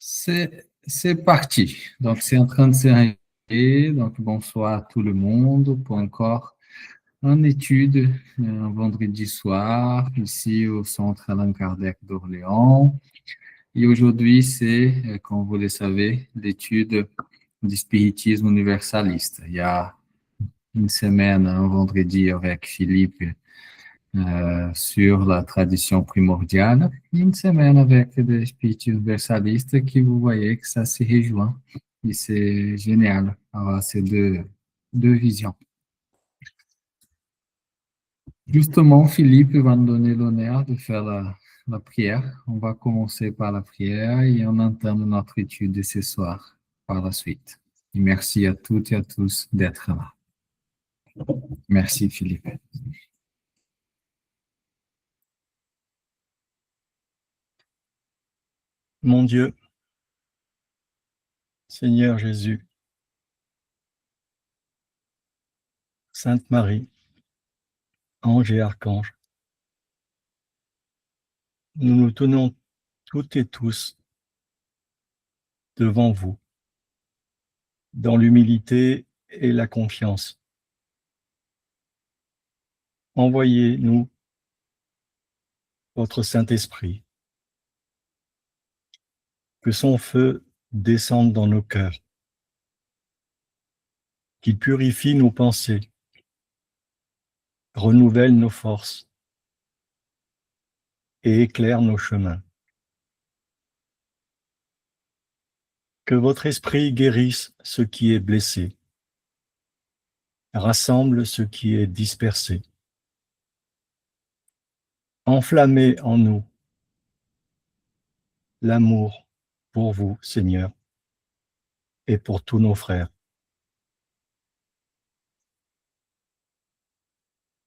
C'est parti. Donc, c'est en train de s'arrêter. Donc, bonsoir à tout le monde pour encore une étude, un vendredi soir, ici au Centre Allan Kardec d'Orléans. Et aujourd'hui, c'est, comme vous le savez, l'étude du spiritisme universaliste. Il y a une semaine, un vendredi avec Philippe, sur la tradition primordiale, et une semaine avec des spiritistes universalistes qui vous voyez que ça se rejoint. Et c'est génial avoir ces deux visions. Justement, Philippe va nous donner l'honneur de faire la prière. On va commencer par la prière et on entame notre étude de ce soir par la suite. Et merci à toutes et à tous d'être là. Merci Philippe. Mon Dieu, Seigneur Jésus, Sainte Marie, anges et archanges, nous nous tenons toutes et tous devant vous, dans l'humilité et la confiance. Envoyez-nous votre Saint-Esprit, que son feu descende dans nos cœurs, qu'il purifie nos pensées, renouvelle nos forces et éclaire nos chemins. Que votre esprit guérisse ce qui est blessé, rassemble ce qui est dispersé. Enflammez en nous l'amour pour vous, Seigneur, et pour tous nos frères.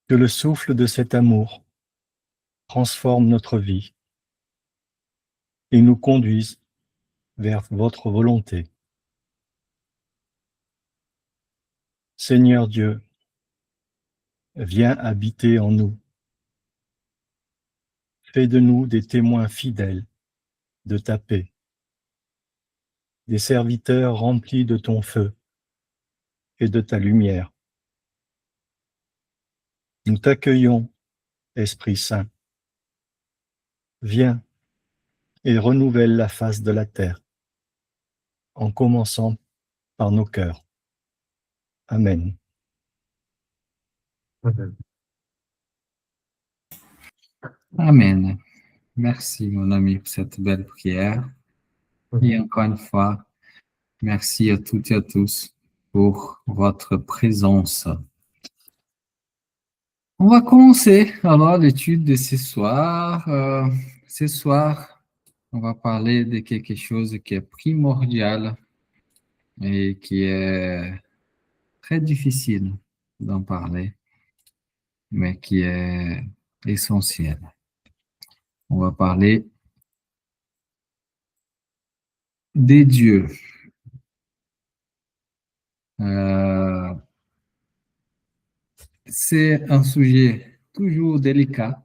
Que le souffle de cet amour transforme notre vie et nous conduise vers votre volonté. Seigneur Dieu, viens habiter en nous. Fais de nous des témoins fidèles de ta paix, des serviteurs remplis de ton feu et de ta lumière. Nous t'accueillons, Esprit Saint. Viens et renouvelle la face de la terre, en commençant par nos cœurs. Amen. Amen. Merci, mon ami, pour cette belle prière. Et encore une fois, merci à toutes et à tous pour votre présence. On va commencer alors l'étude de ce soir. Ce soir, on va parler de quelque chose qui est primordial et qui est très difficile d'en parler, mais qui est essentiel. On va parler des dieux. C'est un sujet toujours délicat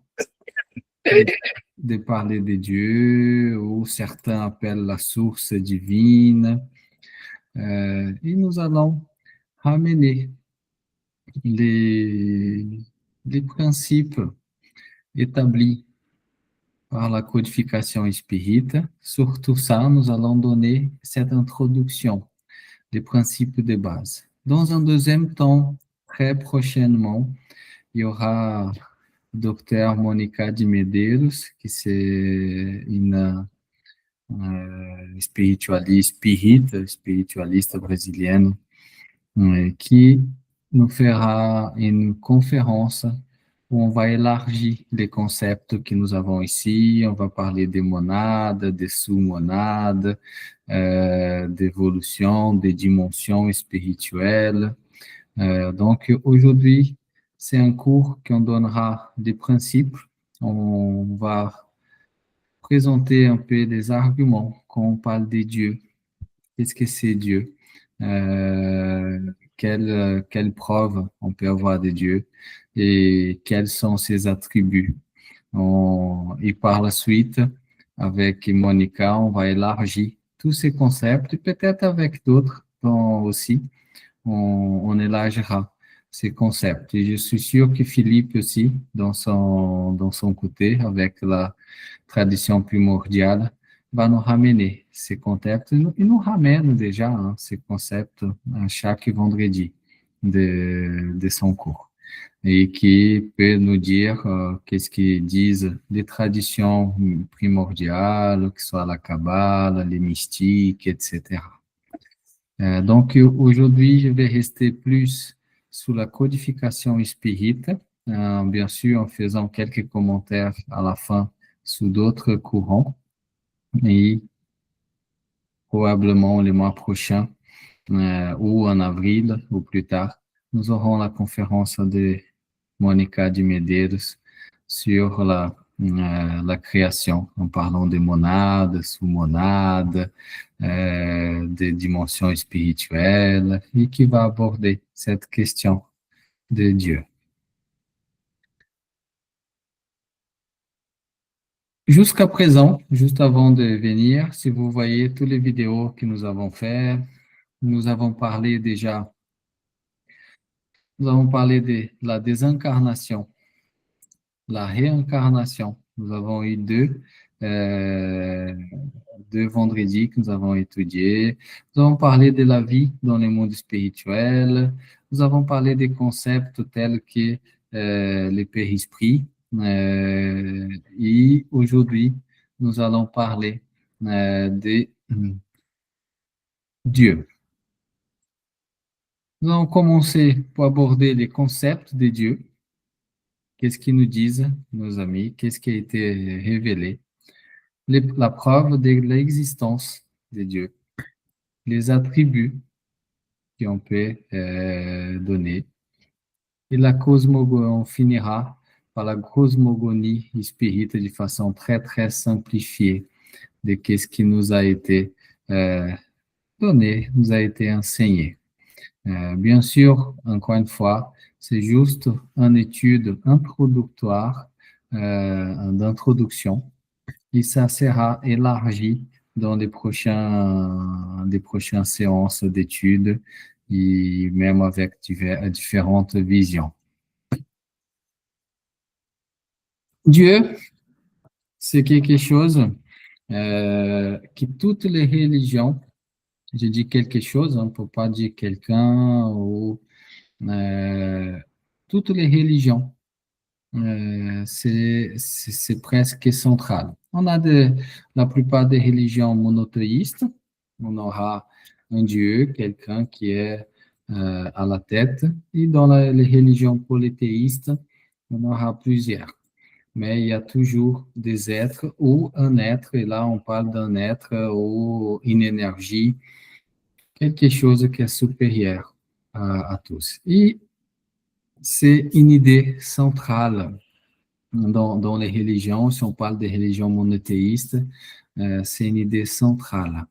de parler des dieux, ou certains appellent la source divine. Et nous allons ramener les, les principes établis par la codification spirite. Sur tout ça, nous allons donner cette introduction des principes de base. Dans un deuxième temps, très prochainement, il y aura Dr. Mônica de Medeiros, qui c'est une spiritualiste brésilienne, qui nous fera une conférence où on va élargir les concepts que nous avons ici. On va parler des monades, des sous-monades, d'évolution, des dimensions spirituelles. Donc, aujourd'hui, c'est un cours qu'on donnera des principes. On va présenter un peu des arguments quand on parle des dieux. Qu'est-ce que c'est Dieu? Quelle preuve on peut avoir de Dieu et quels sont ses attributs? Et par la suite, avec Monica, on va élargir tous ces concepts, et peut-être avec d'autres aussi, on élargira ces concepts. Et je suis sûr que Philippe aussi, dans son côté, avec la tradition primordiale, va nous ramener ces concepts. Il nous ramène déjà ces concepts à chaque vendredi de son cours. Et qui peut nous dire qu'est-ce qu'ils disent des traditions primordiales, que ce soit la Kabbale, les mystiques, etc. Donc, aujourd'hui, je vais rester plus sous la codification spirite, bien sûr en faisant quelques commentaires à la fin sous d'autres courants, et probablement les mois prochains, ou en avril, ou plus tard, nous aurons la conférence de Monica de Medeiros sur la création, en parlant des monades, sous-monades, des dimensions spirituelles, et qui va aborder cette question de Dieu. Jusqu'à présent, juste avant de venir, si vous voyez toutes les vidéos que nous avons faites, nous avons parlé déjà, nous avons parlé de la désincarnation, la réincarnation. Nous avons eu deux vendredis que nous avons étudiés. Nous avons parlé de la vie dans le monde spirituel. Nous avons parlé des concepts tels que le périsprit. Et aujourd'hui, nous allons parler de Dieu. Nous allons commencer par aborder les concepts de Dieu. Qu'est-ce qu'ils nous disent, nos amis? Qu'est-ce qui a été révélé? La preuve de l'existence de Dieu, les attributs qu'on peut donner. Et on finira par la cosmogonie spirite de façon très, très simplifiée de qu'est-ce qui nous a été donné, nous a été enseigné. Bien sûr, encore une fois, c'est juste une étude introductoire, d'introduction, et ça sera élargi dans des prochaines séances d'études et même avec différentes visions. Dieu, c'est quelque chose que toutes les religions, je dis quelque chose, on ne peut pas dire quelqu'un, ou toutes les religions, c'est presque central. On a la plupart des religions monothéistes, on aura un Dieu, quelqu'un qui est à la tête, et dans les religions polythéistes, on aura plusieurs. Mais il y a toujours des êtres ou un être, et là on parle d'un être ou une énergie, quelque chose qui est supérieur à tous. Et c'est une idée centrale dans les religions. Si on parle des religions monothéistes, c'est une idée centrale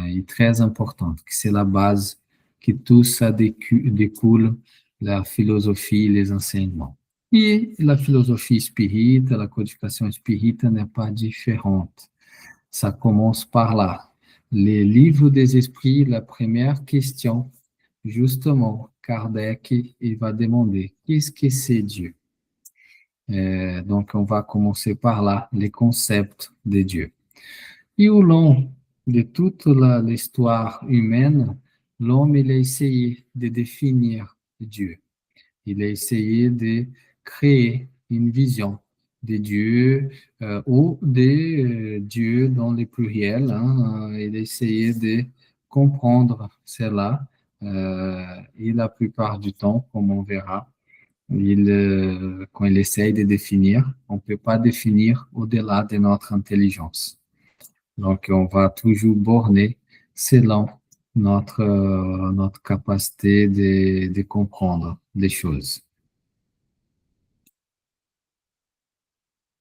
et très importante, que c'est la base que tout ça découle, la philosophie et les enseignements. Et la philosophie spirite, la codification spirite n'est pas différente. Ça commence par là. Les livres des esprits, la première question, justement, Kardec, il va demander, qu'est-ce que c'est Dieu? Donc, on va commencer par là, les concepts de Dieu. Et au long de toute l'histoire humaine, l'homme, il a essayé de définir Dieu. Il a essayé de créer une vision de Dieu ou de Dieu dans les pluriels. Il a essayé de comprendre cela et la plupart du temps, comme on verra, quand il essaye de définir, on ne peut pas définir au-delà de notre intelligence. Donc, on va toujours borner selon notre capacité de comprendre les choses.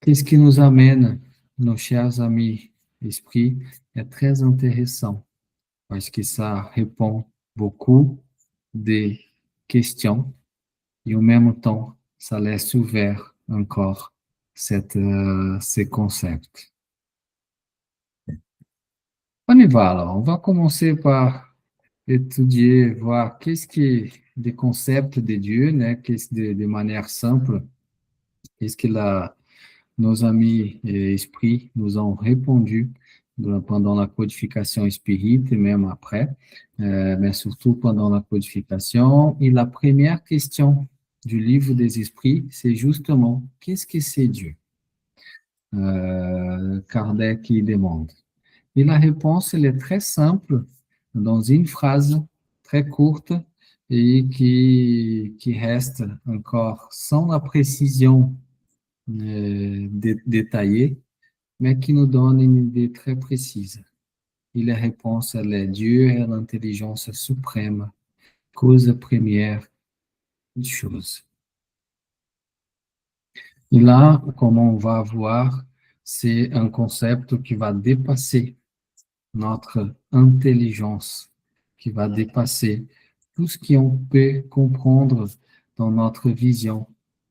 Qu'est-ce qui nous amène, nos chers amis esprits, est très intéressant parce que ça répond beaucoup des questions et en même temps, ça laisse ouvert encore ces concepts. On y va alors. On va commencer par étudier, voir qu'est-ce qui est des concepts de Dieu, né? Qu'est-ce de manière simple, qu'est-ce que nos amis esprits nous ont répondu pendant la codification spirite et même après, mais surtout pendant la codification. Et la première question du livre des esprits, c'est justement, qu'est-ce que c'est Dieu? Kardec y demande. Et la réponse, elle est très simple, dans une phrase très courte et qui reste encore sans la précision détaillée, mais qui nous donne une idée très précise. Et la réponse, elle est Dieu est l'intelligence suprême, cause première de choses. Et là, comme on va voir, c'est un concept qui va dépasser notre intelligence, qui va dépasser tout ce qu'on peut comprendre dans notre vision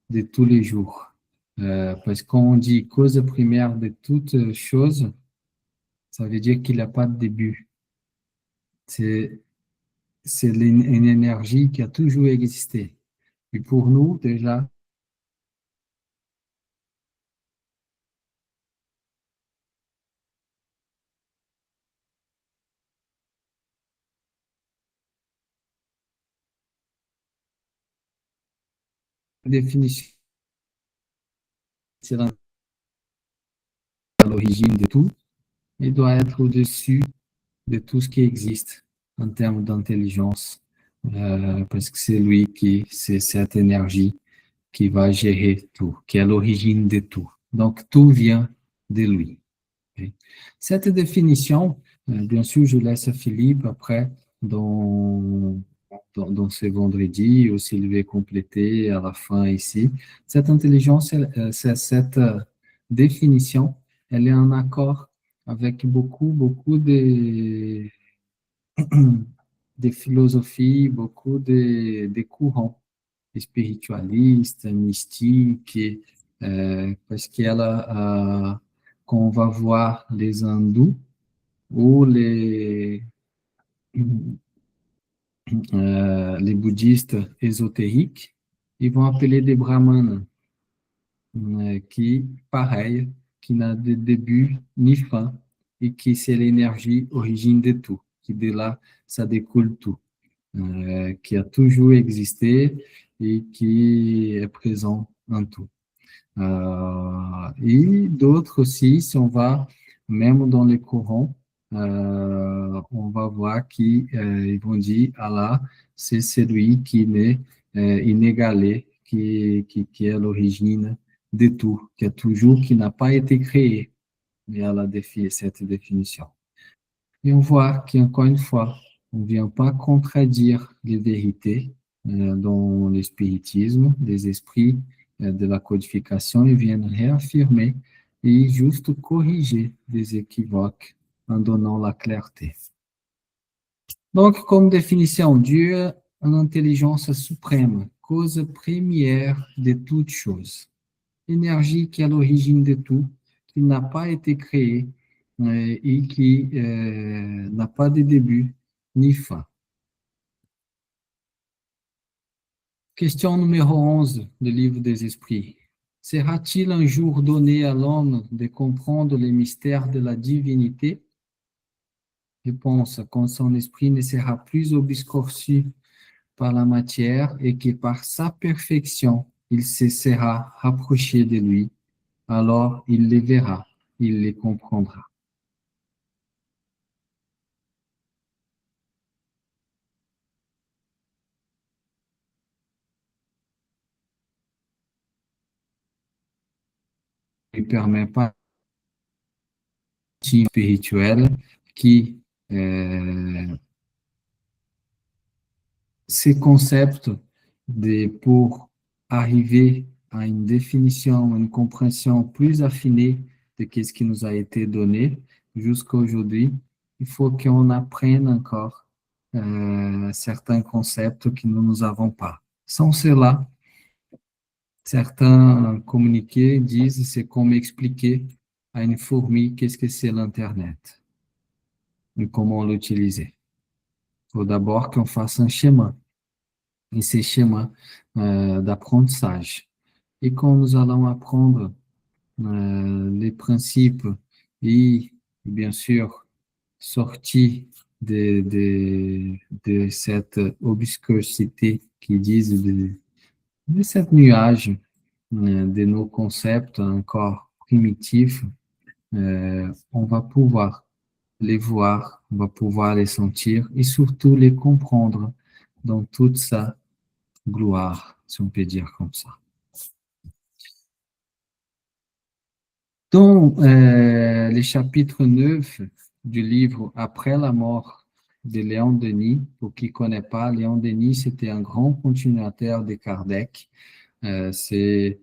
de tous les jours. Parce qu'on dit cause première de toutes choses, ça veut dire qu'il n'y a pas de début. C'est, c'est une énergie qui a toujours existé. Et pour nous, déjà, la définition, c'est l'origine de tout, il doit être au-dessus de tout ce qui existe en termes d'intelligence, parce que c'est lui c'est cette énergie qui va gérer tout, qui est l'origine de tout. Donc, tout vient de lui. Okay? Cette définition, bien sûr, je laisse à Philippe après dans ce vendredi, ou s'il veut compléter à la fin ici. Cette intelligence, cette définition, elle est en accord avec beaucoup de philosophies, beaucoup de courants spiritualistes, mystiques, parce qu'elle, quand on va voir les hindous ou les bouddhistes ésotériques, ils vont appeler des brahmanes, qui, pareil, qui n'a de début ni fin, et qui c'est l'énergie origine de tout, qui de là, ça découle tout, qui a toujours existé et qui est présent en tout. Et d'autres aussi, si on va même dans les courants, on va voir qu'ils vont dire Allah, c'est celui qui est inégalé, qui est l'origine de tout, qui a toujours, qui n'a pas été créé. Et elle a défié cette définition. Et on voit qu'encore une fois, on ne vient pas contredire les vérités dans le spiritisme, des esprits de la codification, ils viennent réaffirmer et juste corriger des équivoques en donnant la clarté. Donc, comme définition, Dieu est l'intelligence suprême, cause première de toutes choses, énergie qui est à l'origine de tout, qui n'a pas été créée et qui n'a pas de début ni fin. Question numéro 11 du livre des esprits. Sera-t-il un jour donné à l'homme de comprendre les mystères de la divinité? Réponse, quand son esprit ne sera plus obscurci par la matière et que par sa perfection, il se sera rapproché de lui, alors il les verra, il les comprendra. Il ne permet pas spirituel qui ces concepts pour arriver à une définition, une compréhension plus affinée de ce qui nous a été donné jusqu'à aujourd'hui, il faut qu'on apprenne encore certains concepts que nous n'avons pas. Sans cela, certains communiqués disent c'est comme expliquer à une fourmi qu'est-ce que c'est l'Internet. et comment l'utiliser. Il faut d'abord qu'on fasse un schéma, et ces schémas d'apprentissage. Et quand nous allons apprendre les principes et, bien sûr, sortir de cette obscurité qui disent de cette nuage de nos concepts encore primitifs, on va pouvoir les voir, on va pouvoir les sentir et surtout les comprendre dans toute sa gloire, si on peut dire comme ça. Dans les chapitres 9 du livre Après la mort de Léon Denis, pour qui ne connaît pas, Léon Denis, c'était un grand continuateur de Kardec. C'est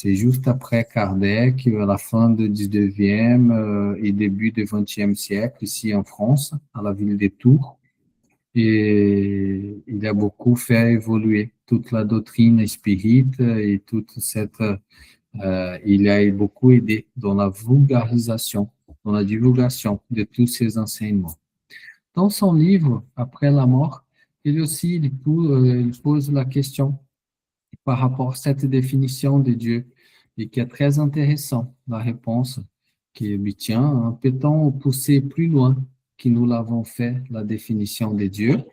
juste après Kardec, à la fin du 19e et début du 20e siècle, ici en France, à la ville de Tours. Et il a beaucoup fait évoluer toute la doctrine spirite et toute cette... il a beaucoup aidé dans la vulgarisation, dans la divulgation de tous ces enseignements. Dans son livre, Après la mort, il pose la question par rapport à cette définition de Dieu, et qui est très intéressant, la réponse qui obtient. Peut-on pousser plus loin que nous l'avons fait, la définition de Dieu?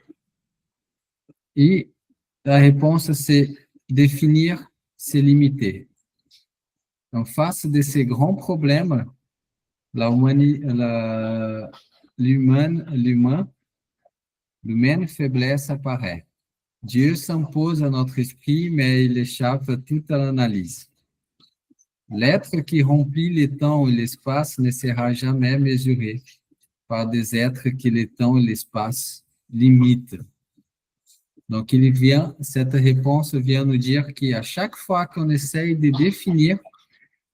Et la réponse, c'est définir, c'est limiter. En face de ces grands problèmes, l'humaine faiblesse apparaît. Dieu s'impose à notre esprit, mais il échappe à toute l'analyse. L'être qui remplit le temps et l'espace ne sera jamais mesuré par des êtres que le temps et l'espace limitent. Donc, cette réponse vient nous dire qu'à chaque fois qu'on essaye de définir,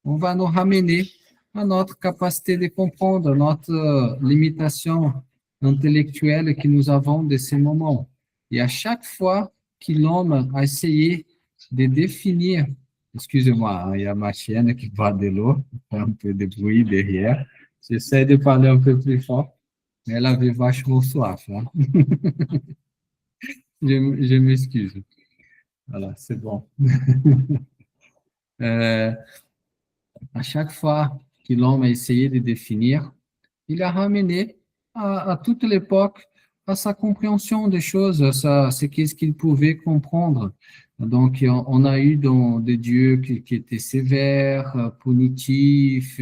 on va nous ramener à notre capacité de comprendre, notre limitation intellectuelle que nous avons de ces moments. Et à chaque fois que l'homme a essayé de définir, excusez-moi, il y a ma chienne qui va de l'eau, fait un peu de bruit derrière. J'essaie de parler un peu plus fort, mais elle avait vachement soif. Hein? Je m'excuse. Voilà, c'est bon. À chaque fois que l'homme a essayé de définir, il a ramené à toute l'époque à sa compréhension des choses, à ce qu'est-ce qu'il pouvait comprendre. Donc, on a eu des dieux qui étaient sévères, punitifs,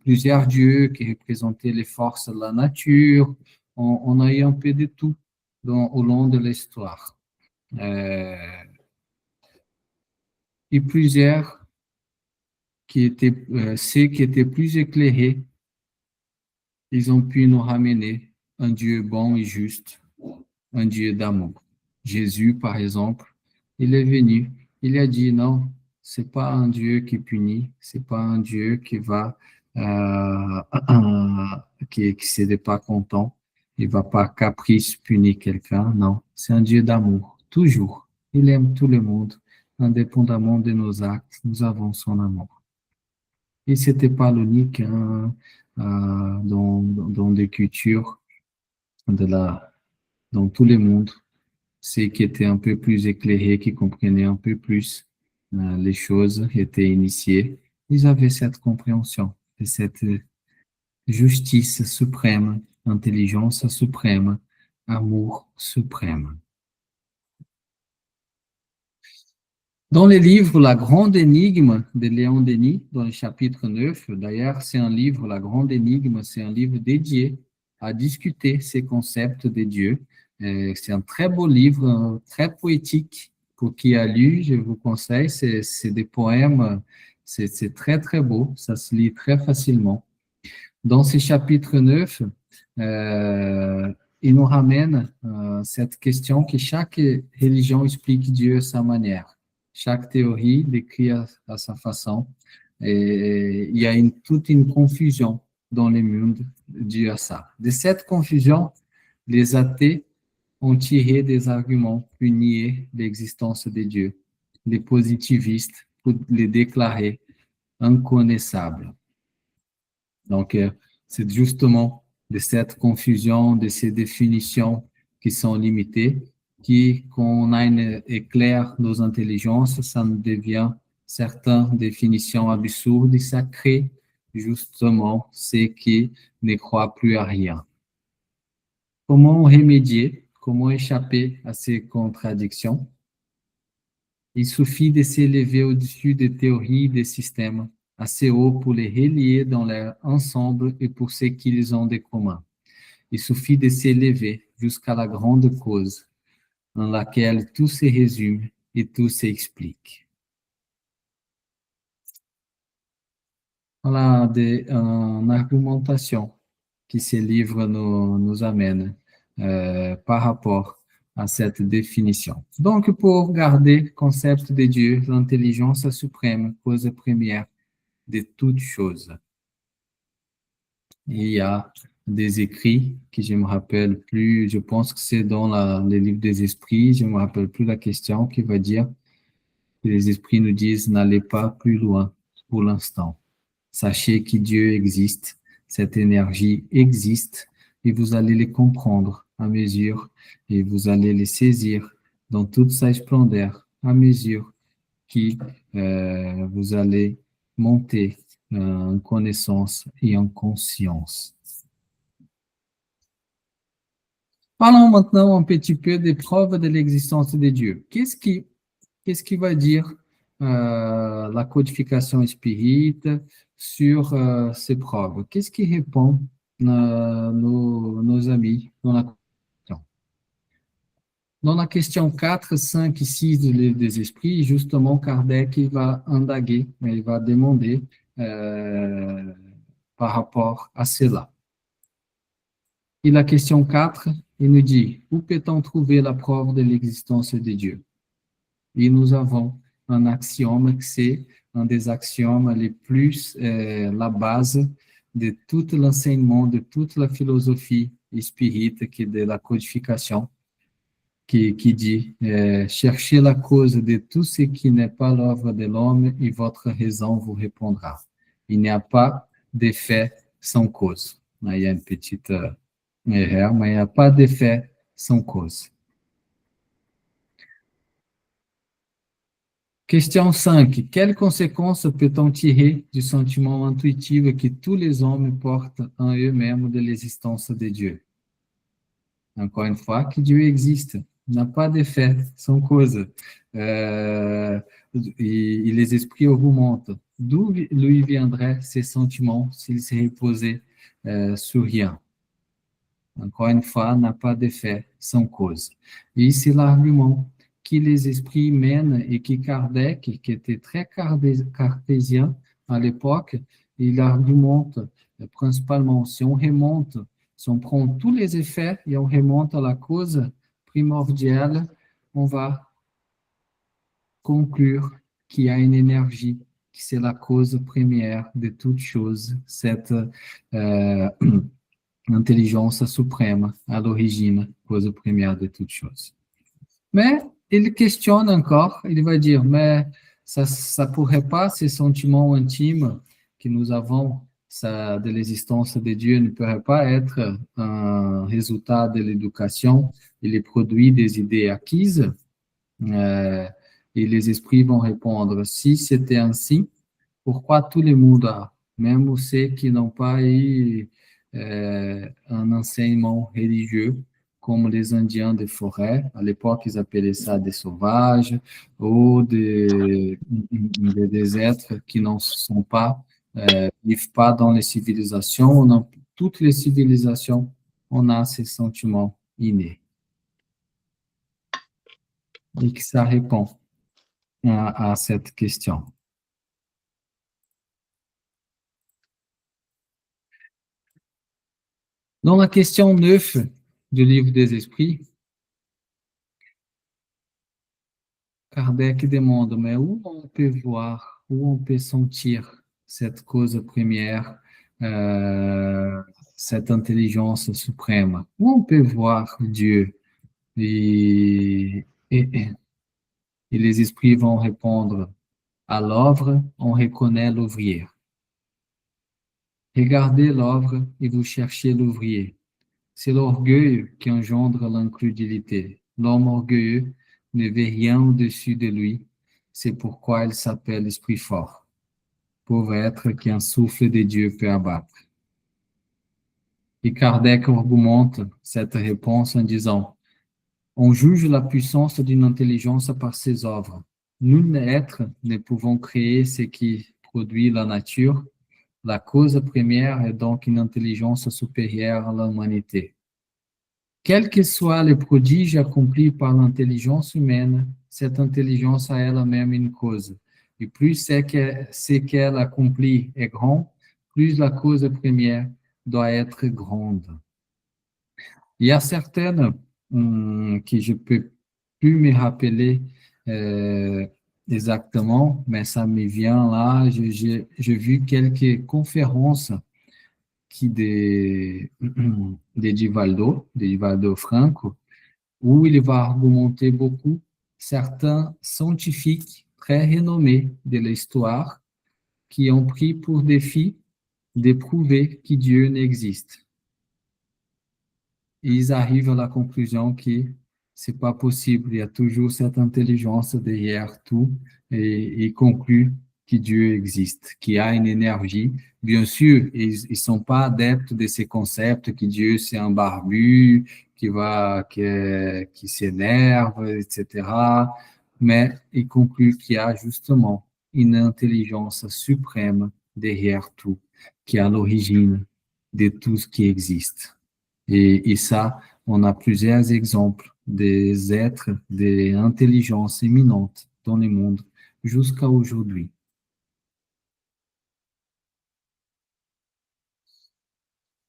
plusieurs dieux qui représentaient les forces de la nature. On a eu un peu de tout au long de l'histoire. Et plusieurs ceux qui étaient plus éclairés, ils ont pu nous ramener un Dieu bon et juste, un Dieu d'amour. Jésus, par exemple, il est venu, il a dit non, c'est pas un Dieu qui punit, c'est pas un Dieu qui va, qui n'est pas content, il va par caprice punir quelqu'un, non, c'est un Dieu d'amour, toujours. Il aime tout le monde, indépendamment de nos actes, nous avons son amour. Et c'était pas l'unique dans des cultures dans tous les mondes. Ceux qui étaient un peu plus éclairés, qui comprenaient un peu plus les choses, étaient initiés. Ils avaient cette compréhension et cette justice suprême, intelligence suprême, amour suprême. Dans le livre La Grande Énigme de Léon Denis, dans le chapitre 9, d'ailleurs, c'est un livre, La Grande Énigme, c'est un livre dédié à discuter ces concepts de Dieu. C'est un très beau livre, très poétique. Pour qui a lu, je vous conseille, c'est des poèmes, c'est très, très beau, ça se lit très facilement. Dans ce chapitre 9, il nous ramène cette question que chaque religion explique Dieu à sa manière. Chaque théorie décrit à sa façon. Et il y a toute une confusion dans le monde due à ça. De cette confusion, les athées ont tiré des arguments pour nier l'existence de Dieu. Les positivistes pour les déclarer inconnaissables. Donc, C'est justement de cette confusion, de ces définitions qui sont limitées, qui, quand on a une éclair nos intelligences, ça nous devient certaines définitions absurdes et ça crée justement ce qui ne croient plus à rien. Comment remédier, comment échapper à ces contradictions? Il suffit de s'élever au-dessus des théories et des systèmes, assez haut pour les relier dans leur ensemble et pour ce qu'ils ont de commun. Il suffit de s'élever jusqu'à la grande cause, dans laquelle tout se résume et tout s'explique. Voilà une argumentation que ce livre nous amène par rapport à cette définition. Donc, pour garder le concept de Dieu, l'intelligence suprême, cause première de toutes choses. Il y a des écrits que je me rappelle plus, je pense que c'est dans le livre des esprits, je me rappelle plus la question qui va dire que les esprits nous disent n'allez pas plus loin pour l'instant. Sachez que Dieu existe, cette énergie existe et vous allez les comprendre à mesure et vous allez les saisir dans toute sa splendeur à mesure que vous allez monter en connaissance et en conscience. Parlons maintenant un petit peu des preuves de l'existence de Dieu. Qu'est-ce qui va dire la codification spirite sur ces preuves? Qu'est-ce qui répond nos amis dans la question? Dans la question 4, 5 et 6 du livre des esprits, justement, Kardec il va indaguer, il va demander par rapport à cela. Et la question 4, il nous dit, où peut-on trouver la preuve de l'existence de Dieu? Et nous avons un axiome que c'est un des axiomes les plus, la base de tout l'enseignement, de toute la philosophie spirite qui est de la codification, qui dit cherchez la cause de tout ce qui n'est pas l'œuvre de l'homme et votre raison vous répondra. Il n'y a pas d'effet sans cause. Là, il y a une petite erreur, mais il n'y a pas d'effet sans cause. Question 5. Quelles conséquences peut-on tirer du sentiment intuitif que tous les hommes portent en eux-mêmes de l'existence de Dieu? Encore une fois, que Dieu existe, n'a pas d'effet, sans cause. Et les esprits augmentent. D'où lui viendraient ces sentiments s'ils se reposaient sur rien? Encore une fois, n'a pas d'effet, sans cause. Et c'est l'argument que les esprits mènent et que Kardec, qui était très cartésien à l'époque, il argumente principalement, si on remonte, si on prend tous les effets et on remonte à la cause primordiale, on va conclure qu'il y a une énergie, qui c'est la cause première de toute chose, cette intelligence suprême à l'origine, cause première de toute chose. Mais il questionne encore, il va dire, mais ça pourrait pas, ces sentiments intimes que nous avons de l'existence de Dieu ne pourrait pas être un résultat de l'éducation et les produits des idées acquises. Et les esprits vont répondre, si c'était ainsi, pourquoi tout le monde a, même ceux qui n'ont pas eu un enseignement religieux, comme les Indiens de forêt, à l'époque ils appelaient ça des sauvages, ou des êtres qui ne sont pas, vivent pas dans les civilisations, dans toutes les civilisations, on a ces sentiments innés. Et que ça répond à cette question. Dans la question 9 du livre des esprits, Kardec demande, mais où on peut voir, où on peut sentir cette cause première, cette intelligence suprême? Où on peut voir Dieu? Et les esprits vont répondre, à l'œuvre, on reconnaît l'ouvrier. Regardez l'œuvre et vous cherchez l'ouvrier. C'est l'orgueil qui engendre l'incrédulité. L'homme orgueilleux ne vê rien au-dessus de lui. C'est pourquoi il s'appelle esprit fort. Pauvre être qu'un souffle de Dieu peut abattre. Et Kardec argumente cette réponse en disant: on juge la puissance d'une intelligence par ses œuvres. Nul être ne pouvons créer ce qui produit la nature. La cause première est donc une intelligence supérieure à l'humanité. Quels que soient les prodiges accomplis par l'intelligence humaine, cette intelligence a elle-même une cause. Et plus ce qu'elle accomplit est grand, plus la cause première doit être grande. Il y a certaines que je peux plus me rappeler exactement, mais ça me vient là. J'ai vu quelques conférences de Divaldo Franco, où il va argumenter beaucoup certains scientifiques très renommés de l'histoire qui ont pris pour défi de prouver que Dieu n'existe. Et ils arrivent à la conclusion que c'est pas possible, il y a toujours cette intelligence derrière tout, et ils concluent que Dieu existe, qu'il y a une énergie. Bien sûr, ils sont pas adeptes de ces concepts, que Dieu c'est un barbu, qui s'énerve, etc. Mais ils concluent qu'il y a justement une intelligence suprême derrière tout, qui est à l'origine de tout ce qui existe. Et ça, on a plusieurs exemples des êtres, des intelligences éminentes dans le monde jusqu'à aujourd'hui.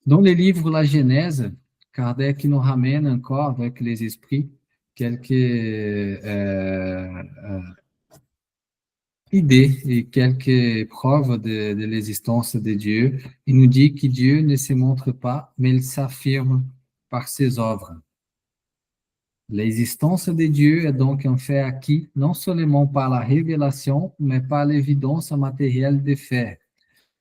Dans le livre La Genèse, Kardec nous ramène encore avec les esprits quelques idées et quelques preuves de l'existence de Dieu. Il nous dit que Dieu ne se montre pas, mais il s'affirme par ses œuvres. L'existence de Dieu est donc un fait acquis non seulement par la révélation, mais par l'évidence matérielle des faits.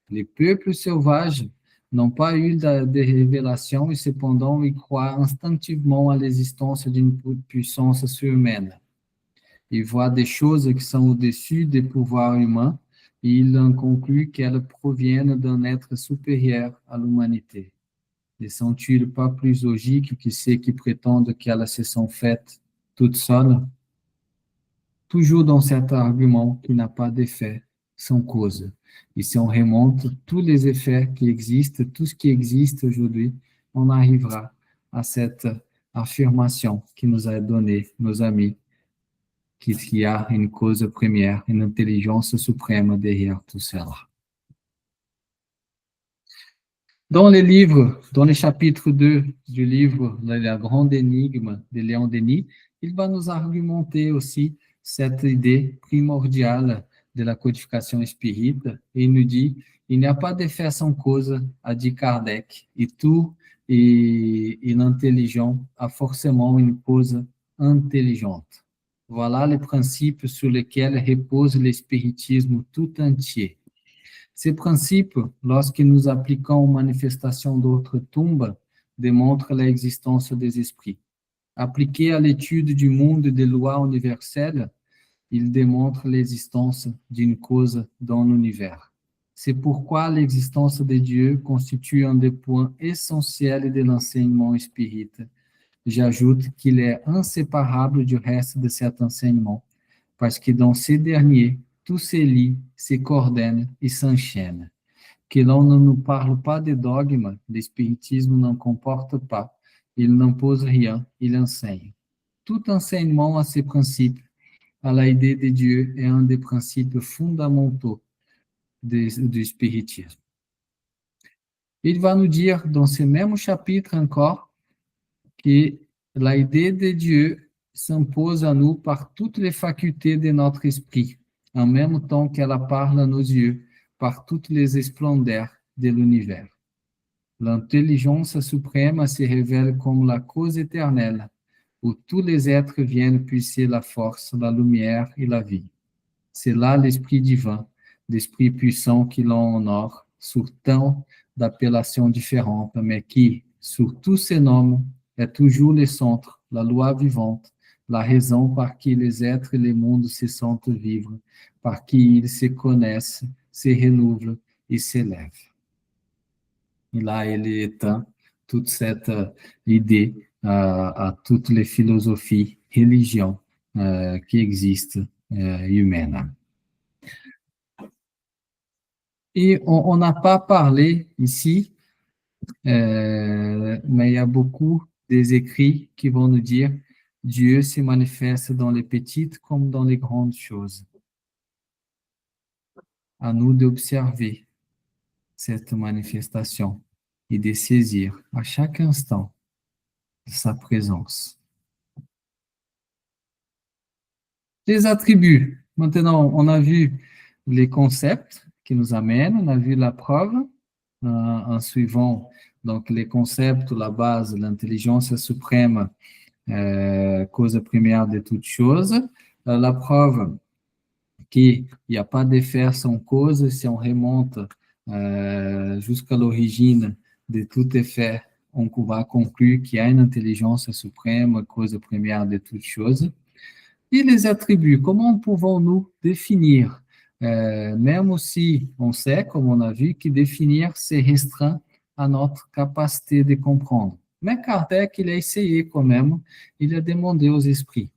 Les peuples sauvages n'ont pas eu de révélation et cependant ils croient instinctivement à l'existence d'une puissance surhumaine. Ils voient des choses qui sont au-dessus des pouvoirs humains et ils en concluent qu'elles proviennent d'un être supérieur à l'humanité. Ne sont-ils pas plus logiques que ceux qui prétendent qu'elles se sont faites toutes seules? Toujours dans cet argument qui n'a pas d'effet sans cause. Et si on remonte tous les effets qui existent, tout ce qui existe aujourd'hui, on arrivera à cette affirmation qui nous a donné nos amis, qu'il y a une cause première, une intelligence suprême derrière tout cela. Dans le chapitre 2 du livre La Grande Énigme de Léon Denis, il va nous argumenter aussi cette idée primordiale de la codification spirite, et il nous dit, il n'y a pas d'effet sans cause, a dit Kardec, et tout et l'intelligent a forcément une cause intelligente. Voilà les principes sur lesquels repose l'espiritisme tout entier. Ces principes, lorsque nous appliquons aux manifestations d'autres tombes, démontrent l'existence des esprits. Appliqués à l'étude du monde des lois universelles, ils démontrent l'existence d'une cause dans l'univers. C'est pourquoi l'existence de Dieu constitue un des points essentiels de l'enseignement spirite. J'ajoute qu'il est inséparable du reste de cet enseignement, parce que dans ces derniers, tout se lie, se coordonne et s'enchaîne. Que l'on ne nous parle pas de dogma, l'espiritisme n'en comporte pas, il n'impose rien, il enseigne. Tout enseignement a ses principes, à l'idée de Dieu est un des principes fondamentaux du spiritisme. Il va nous dire dans ce même chapitre encore que l'idée de Dieu s'impose à nous par toutes les facultés de notre esprit, en même temps qu'elle parle à nos yeux par toutes les splendeurs de l'univers. L'intelligence suprême se révèle comme la cause éternelle, où tous les êtres viennent puiser la force, la lumière et la vie. C'est là l'esprit divin, l'esprit puissant qui l'on honore sur tant d'appellations différentes, mais qui, sur tous ces noms, est toujours le centre, la loi vivante, la raison par qui les êtres et les mondes se sentent vivre, par qui ils se connaissent, se renouvellent et s'élèvent. Et là, il éteint toute cette idée à toutes les philosophies, religions qui existent humaines. Et on n'a pas parlé ici, mais il y a beaucoup des écrits qui vont nous dire Dieu se manifeste dans les petites comme dans les grandes choses. À nous d'observer cette manifestation et de saisir à chaque instant sa présence. Les attributs. Maintenant, on a vu les concepts qui nous amènent, on a vu la preuve en suivant donc les concepts, la base, l'intelligence suprême, cause première de toutes choses. La preuve qu'il n'y a pas d'effet sans cause, si on remonte jusqu'à l'origine de tout effet, on va conclure qu'il y a une intelligence suprême, cause première de toutes choses. Et les attributs, comment pouvons-nous définir même si on sait, comme on a vu, que définir, c'est restreint à notre capacité de comprendre. Mais Kardec, il a essayé quand même, il a demandé aux esprits.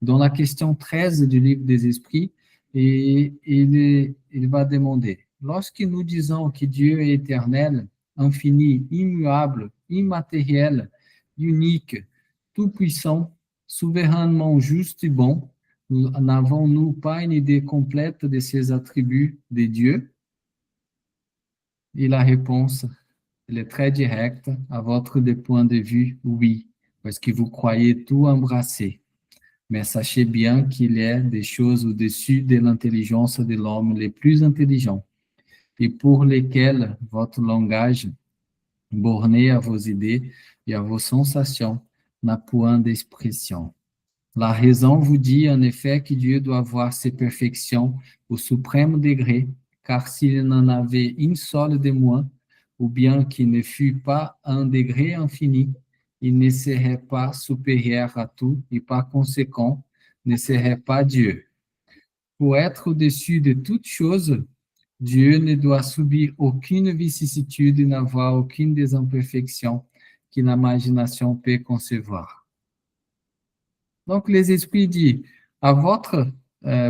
Dans la question 13 du livre des esprits, et il va demander, lorsque nous disons que Dieu est éternel, infini, immuable, immatériel, unique, tout-puissant, souverainement juste et bon, n'avons-nous pas une idée complète de ces attributs de Dieu? Et la réponse, elle est très directe, à votre point de vue, oui, parce que vous croyez tout embrasser. Mais sachez bien qu'il y a des choses au-dessus de l'intelligence de l'homme les plus intelligents, et pour lesquelles votre langage, borné à vos idées et à vos sensations, n'a point d'expression. La raison vous dit en effet que Dieu doit voir ses perfections au suprême degré, car s'il n'en avait une seule de moins, ou bien qu'il ne fût pas un degré infini, il ne serait pas supérieur à tout et par conséquent ne serait pas Dieu. Pour être au-dessus de toutes choses, Dieu ne doit subir aucune vicissitude et n'avoir aucune des imperfections que l'imagination peut concevoir. Donc, les esprits disent, à votre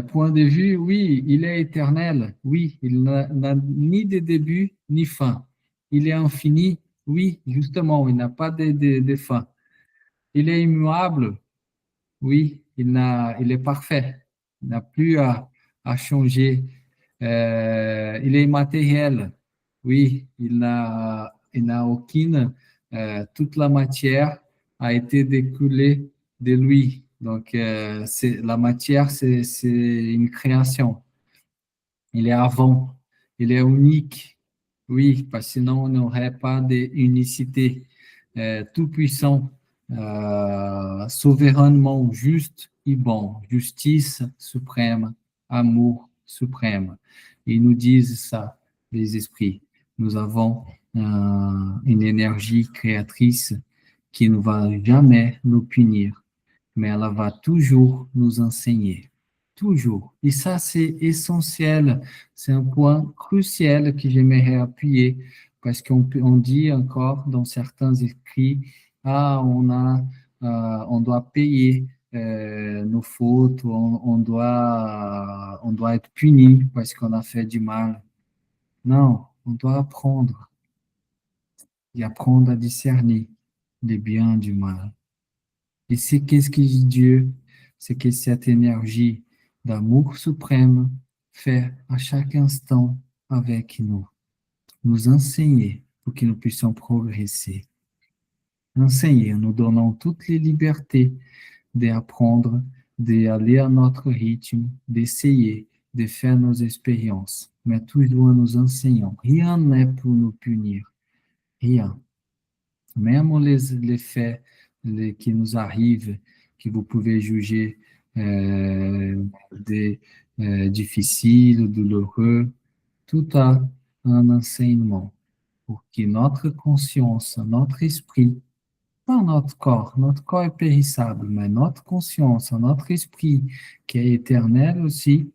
point de vue, oui, il est éternel, oui, il n'a ni de début ni fin. Il est infini, oui, justement, il n'a pas de fin. Il est immuable, oui, il est parfait, il n'a plus à changer. Il est immatériel, oui, il n'a aucune, toute la matière a été découlée de lui. Donc, la matière, c'est une création. Il est avant, il est unique. Oui, parce que sinon, on n'aurait pas d'unicité. Tout-puissant, souverainement juste et bon, justice suprême, amour suprême. Ils nous disent ça, les esprits. Nous avons une énergie créatrice qui ne va jamais nous punir, mais elle va toujours nous enseigner. Toujours. Et ça, c'est essentiel. C'est un point crucial que j'aimerais appuyer parce qu'on dit encore dans certains écrits, on doit payer nos fautes, on doit être puni parce qu'on a fait du mal. Non, on doit apprendre et apprendre à discerner le bien du mal. Et c'est qu'est-ce que dit Dieu? C'est que cette énergie d'amour suprême fait à chaque instant avec nous, nous enseigner pour que nous puissions progresser. Enseigner en nous donnant toutes les libertés d'apprendre, d'aller à notre rythme, d'essayer, de faire nos expériences, mais toujours en nous enseignant. Rien n'est pour nous punir, rien. Même les faits qui nous arrivent, que vous pouvez juger difficiles, douloureux, tout a un enseignement pour que notre conscience, notre esprit, pas notre corps est périssable, mais notre conscience, notre esprit, qui est éternel aussi,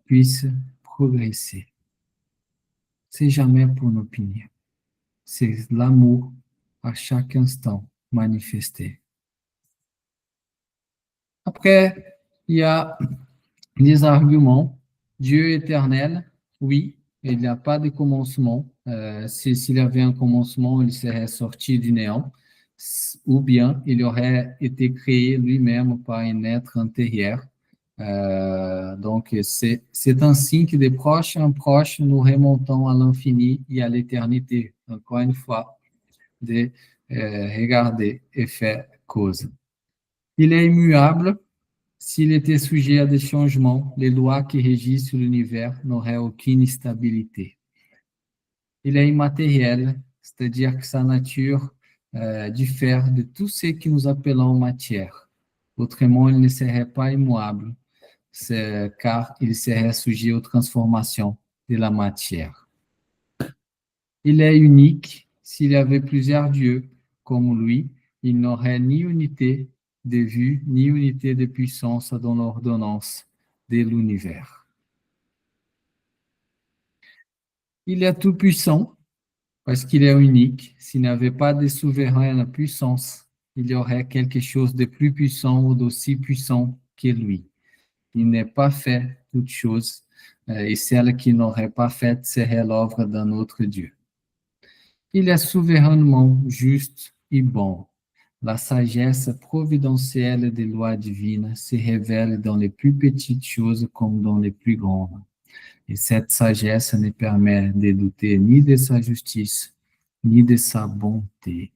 puisse progresser. C'est jamais pour nous punir. C'est l'amour à chaque instant manifesté. Après, il y a les arguments. Dieu éternel, oui, il n'y a pas de commencement. S'il y avait un commencement, il serait sorti du néant. Ou bien il aurait été créé lui-même par un être intérieur. Donc, c'est un signe que de proche en proche, nous remontons à l'infini et à l'éternité. Encore une fois, de regarder et faire cause. Il est immuable. S'il était sujet à des changements, les lois qui régissent l'univers n'auraient aucune stabilité. Il est immatériel, c'est-à-dire que sa nature diffère de tout ce que nous appelons matière. Autrement, il ne serait pas immuable, car il serait sujet aux transformations de la matière. Il est unique. S'il y avait plusieurs dieux comme lui, il n'aurait ni unité de vue, ni unité de puissance dans l'ordonnance de l'univers. Il est tout puissant parce qu'il est unique. S'il n'avait pas de souveraine puissance, il y aurait quelque chose de plus puissant ou d'aussi puissant que lui. Il n'est pas fait toute chose, et celle qui n'aurait pas faite serait l'œuvre d'un autre Dieu. Il est souverainement juste et bon. La sagesse providentielle des lois divines se révèle dans les plus petites choses comme dans les plus grandes. Et cette sagesse ne permet de douter ni de sa justice, ni de sa bonté.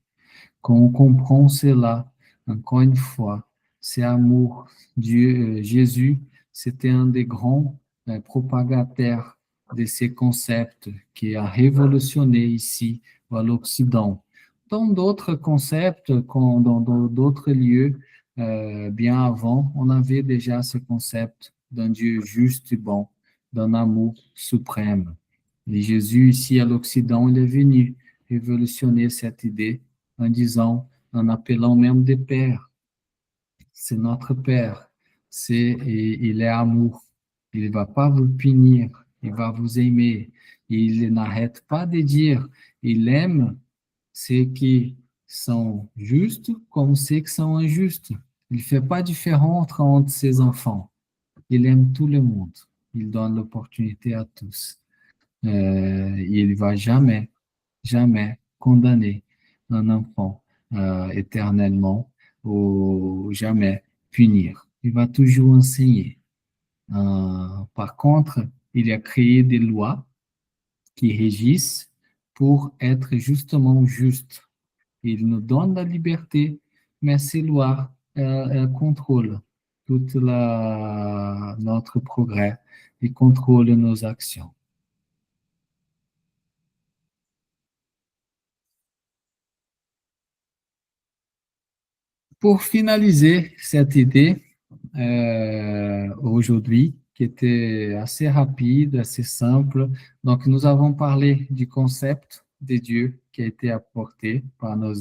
Quand on comprend cela, encore une fois, c'est amour. Jésus, c'était un des grands propagateurs de ces concepts qui a révolutionné ici à l'Occident. Dans d'autres concepts, dans d'autres lieux, bien avant, on avait déjà ce concept d'un Dieu juste et bon, d'un amour suprême. Et Jésus, ici à l'Occident, il est venu révolutionner cette idée en disant, en appelant même des pères. C'est notre Père. Il est amour. Il ne va pas vous punir. Il va vous aimer. Il n'arrête pas de dire, il aime ceux qui sont justes comme ceux qui sont injustes. Il ne fait pas différence entre ses enfants. Il aime tout le monde. Il donne l'opportunité à tous. Il ne va jamais condamner un enfant éternellement ou jamais punir. Il va toujours enseigner. Par contre, il a créé des lois qui régissent pour être justement justes. Il nous donne la liberté, mais ces lois contrôlent tout notre progrès et contrôlent nos actions. Pour finaliser cette idée, aujourd'hui, qui était assez rapide, assez simple. Donc, nous avons parlé du concept de Dieu qui a été apporté par nos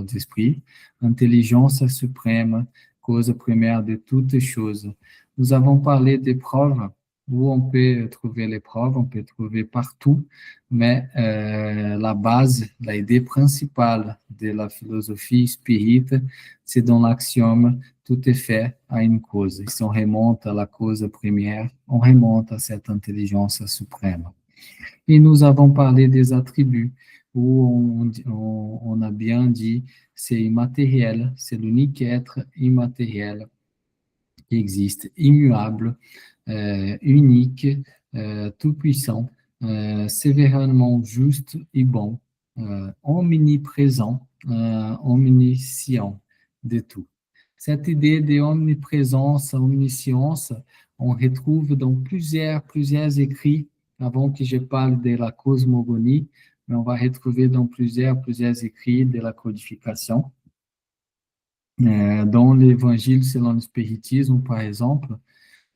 esprits, intelligence suprême, cause première de toutes choses. Nous avons parlé des preuves, où on peut trouver les preuves, on peut trouver partout, mais la base, l'idée principale de la philosophie spirite, c'est dans l'axiome tout est fait à une cause. Et si on remonte à la cause première, on remonte à cette intelligence suprême. Et nous avons parlé des attributs, où on a bien dit, c'est immatériel, c'est l'unique être immatériel qui existe, immuable, unique, tout-puissant, sévèrement juste et bon, omniprésent, omniscient de tout. Cette idée d'omniprésence, omniscience, on retrouve dans plusieurs écrits, avant que je parle de la cosmogonie, mais on va retrouver dans plusieurs écrits de la codification. Dans l'Évangile selon le spiritisme, par exemple,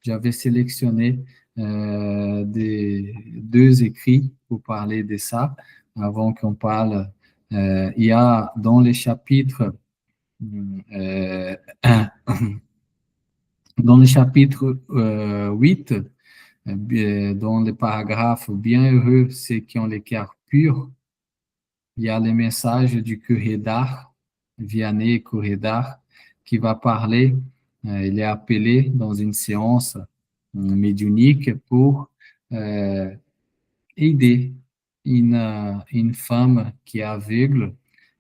j'avais sélectionné deux écrits pour parler de ça. avant qu'on parle, il y a dans les chapitres, dans le chapitre 8, dans le paragraphe Bienheureux ceux qui ont les cœurs purs, il y a le message du curé d'Ars, Vianney Curé-d'Ars, qui va parler, il est appelé dans une séance médiumnique pour aider une femme qui est aveugle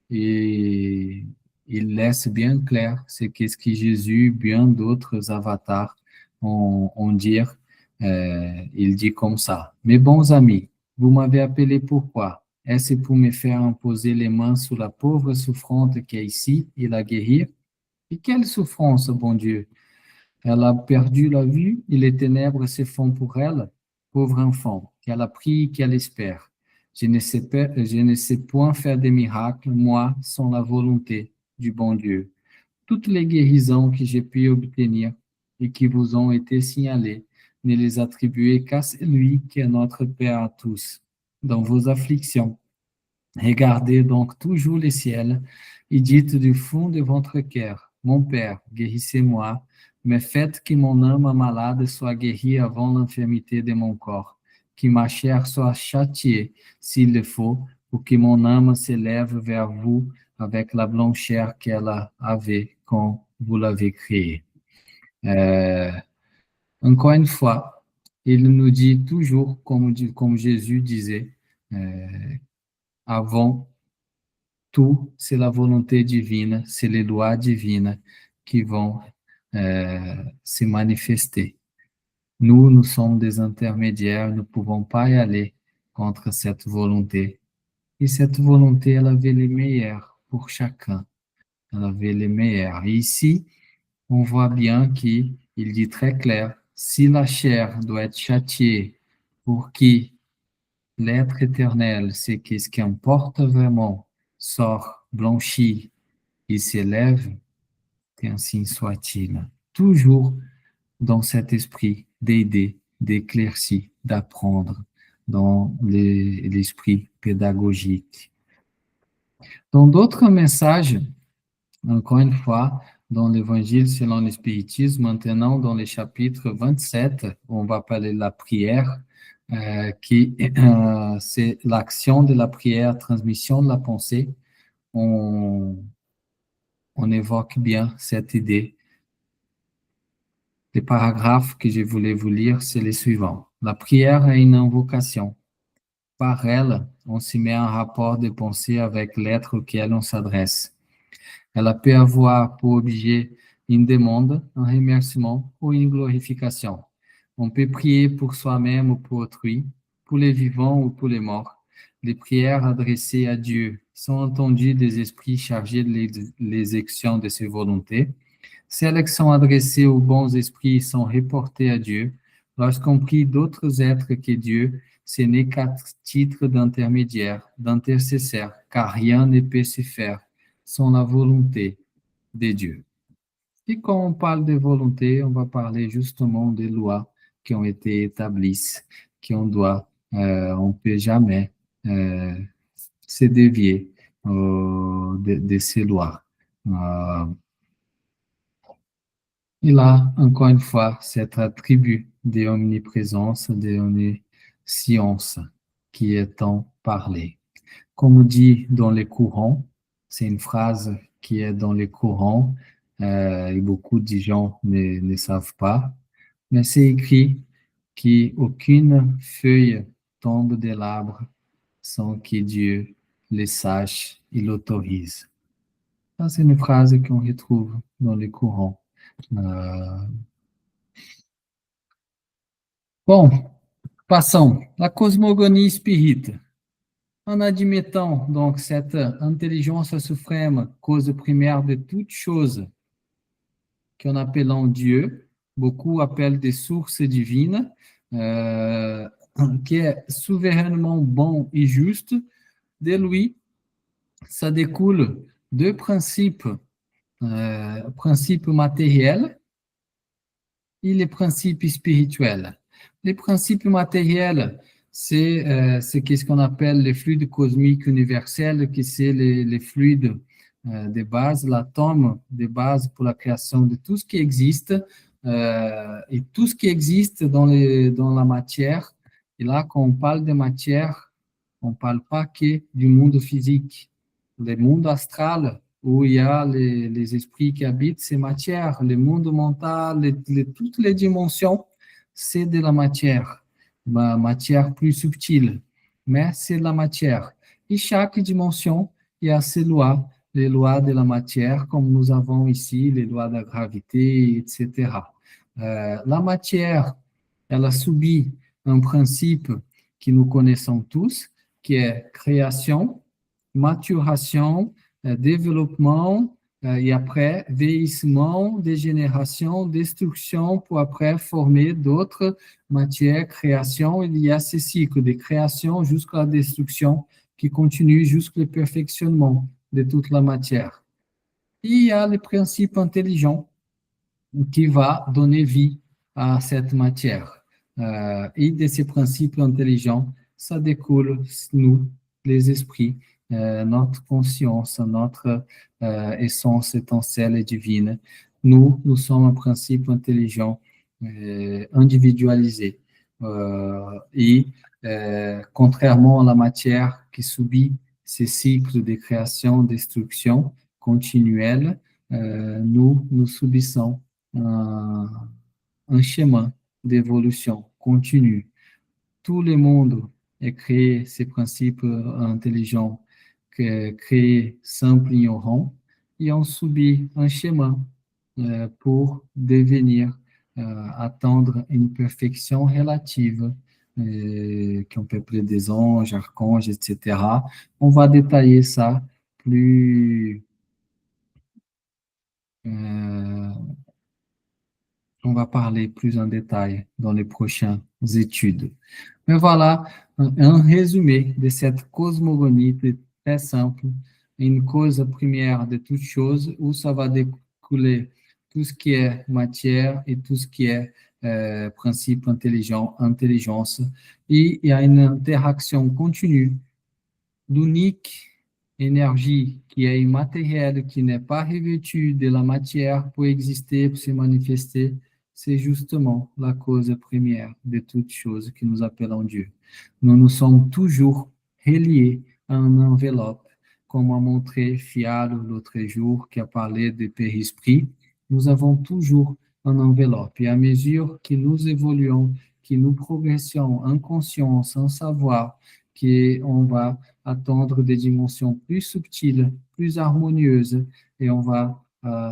et il laisse bien clair ce qu'est-ce que Jésus, bien d'autres avatars ont dire. Il dit comme ça: Mes bons amis, vous m'avez appelé pourquoi? Est-ce pour me faire imposer les mains sur la pauvre souffrante qui est ici et la guérir? Et quelle souffrance, bon Dieu! Elle a perdu la vue et les ténèbres se font pour elle, pauvre enfant, qu'elle a pris, qu'elle espère. Je ne sais point faire des miracles, moi, sans la volonté du bon Dieu. Toutes les guérisons que j'ai pu obtenir et qui vous ont été signalées, ne les attribuez qu'à celui qui est notre Père à tous. Dans vos afflictions, regardez donc toujours le ciel et dites du fond de votre cœur: Mon Père, guérissez-moi, mais faites que mon âme malade soit guérie avant l'infirmité de mon corps, que ma chair soit châtiée s'il le faut, pour que mon âme s'élève vers vous avec la blancheur qu'elle avait quand vous l'avez créée. Euh, Encore une fois, il nous dit toujours, comme Jésus disait, euh, avant tout, c'est la volonté divine, c'est les lois divines qui vont se manifester. Nous sommes des intermédiaires, nous ne pouvons pas y aller contre cette volonté. Et cette volonté, elle avait les meilleurs pour chacun. Elle avait les meilleurs. Et ici, on voit bien qu'il dit très clair: si la chair doit être châtiée pour qui l'être éternel, c'est ce qui importe vraiment, sort blanchi et s'élève, qu'ainsi soit-il. Toujours dans cet esprit d'aider, d'éclaircir, d'apprendre, dans l'esprit pédagogique. Dans d'autres messages, encore une fois, dans l'Évangile selon le Spiritisme, maintenant dans le chapitre 27, on va parler de la prière, c'est l'action de la prière, transmission de la pensée. On, on évoque bien cette idée. Les paragraphes que je voulais vous lire, c'est les suivants. La prière est une invocation. Par elle, on s'y met en rapport de pensée avec l'être auquel on s'adresse. Elle peut avoir pour objet une demande, un remerciement ou une glorification. On peut prier pour soi-même ou pour autrui, pour les vivants ou pour les morts. Les prières adressées à Dieu sont entendues des esprits chargés de l'exécution de ses volontés. Celles qui sont adressées aux bons esprits sont reportées à Dieu. Lorsqu'on prie d'autres êtres que Dieu, ce n'est qu'à titre d'intermédiaire, d'intercesseur, car rien ne peut se faire sans la volonté de Dieu. Et quand on parle de volonté, on va parler justement des lois qui ont été établies, qu'on doit, on ne peut jamais se dévier de ces lois. Et là, encore une fois, cet attribut de omniprésence, de omniscience qui est en parlé. Comme on dit dans les courants, c'est une phrase qui est dans les courants et beaucoup de gens ne savent pas, mais c'est écrit qu'aucune feuille tombe de l'arbre sans que Dieu le sache et l'autorise. Ça, c'est une phrase qu'on retrouve dans les courants. Bon, passons. La cosmogonie spirite. En admettant donc cette intelligence suprême, cause primaire de toutes choses, qu'on appelle Dieu, beaucoup appellent des sources divines, qui est souverainement bon et juste, de lui, ça découle deux principes, principes matériels et les principes spirituels. Les principes matériels, c'est ce qu'on appelle les fluides cosmiques universels, qui c'est les fluides de base, l'atome de base pour la création de tout ce qui existe, et tout ce qui existe dans la matière. Et là, quand on parle de matière, on ne parle pas que du monde physique. Le monde astral, où il y a les esprits qui habitent ces matières, le monde mental, toutes les dimensions, c'est de la matière, ma matière plus subtile, mais c'est la matière. Et chaque dimension, il y a ses lois, les lois de la matière, comme nous avons ici, les lois de la gravité, etc. La matière, elle a subi un principe que nous connaissons tous, qui est création, maturation, développement, et après vieillissement, dégénération, destruction, pour après former d'autres matières, création. Il y a ce cycle de création jusqu'à la destruction qui continue jusqu'au perfectionnement de toute la matière. Et il y a le principe intelligent qui va donner vie à cette matière. Et de ces principes intelligents, ça découle, nous, les esprits, notre conscience, notre essence étincelle et divine. Nous sommes un principe intelligent individualisé. Et contrairement à la matière qui subit ces cycles de création, destruction continuelle, nous subissons un chemin d'évolution continue. Tout le monde est créé, ces principes intelligents, créés simples, ignorants, et ont subi un chemin pour devenir, atteindre une perfection relative, qu'on peut appeler des anges, archanges, etc. On va détailler ça plus, euh, on va parler plus en détail dans les prochaines études. Mais voilà un résumé de cette cosmogonie très simple, une cause première de toutes choses, où ça va découler tout ce qui est matière et tout ce qui est principe intelligent, intelligence. Et il y a une interaction continue d'unique énergie qui est immatérielle, qui n'est pas revêtue de la matière pour exister, pour se manifester. C'est justement la cause première de toutes choses que nous appelons Dieu. Nous nous sommes toujours reliés à une enveloppe, comme a montré Fialo l'autre jour, qui a parlé de périsprit. Nous avons toujours une enveloppe. Et à mesure que nous évoluons, que nous progressons en conscience, en savoir, qu'on va atteindre des dimensions plus subtiles, plus harmonieuses, et on va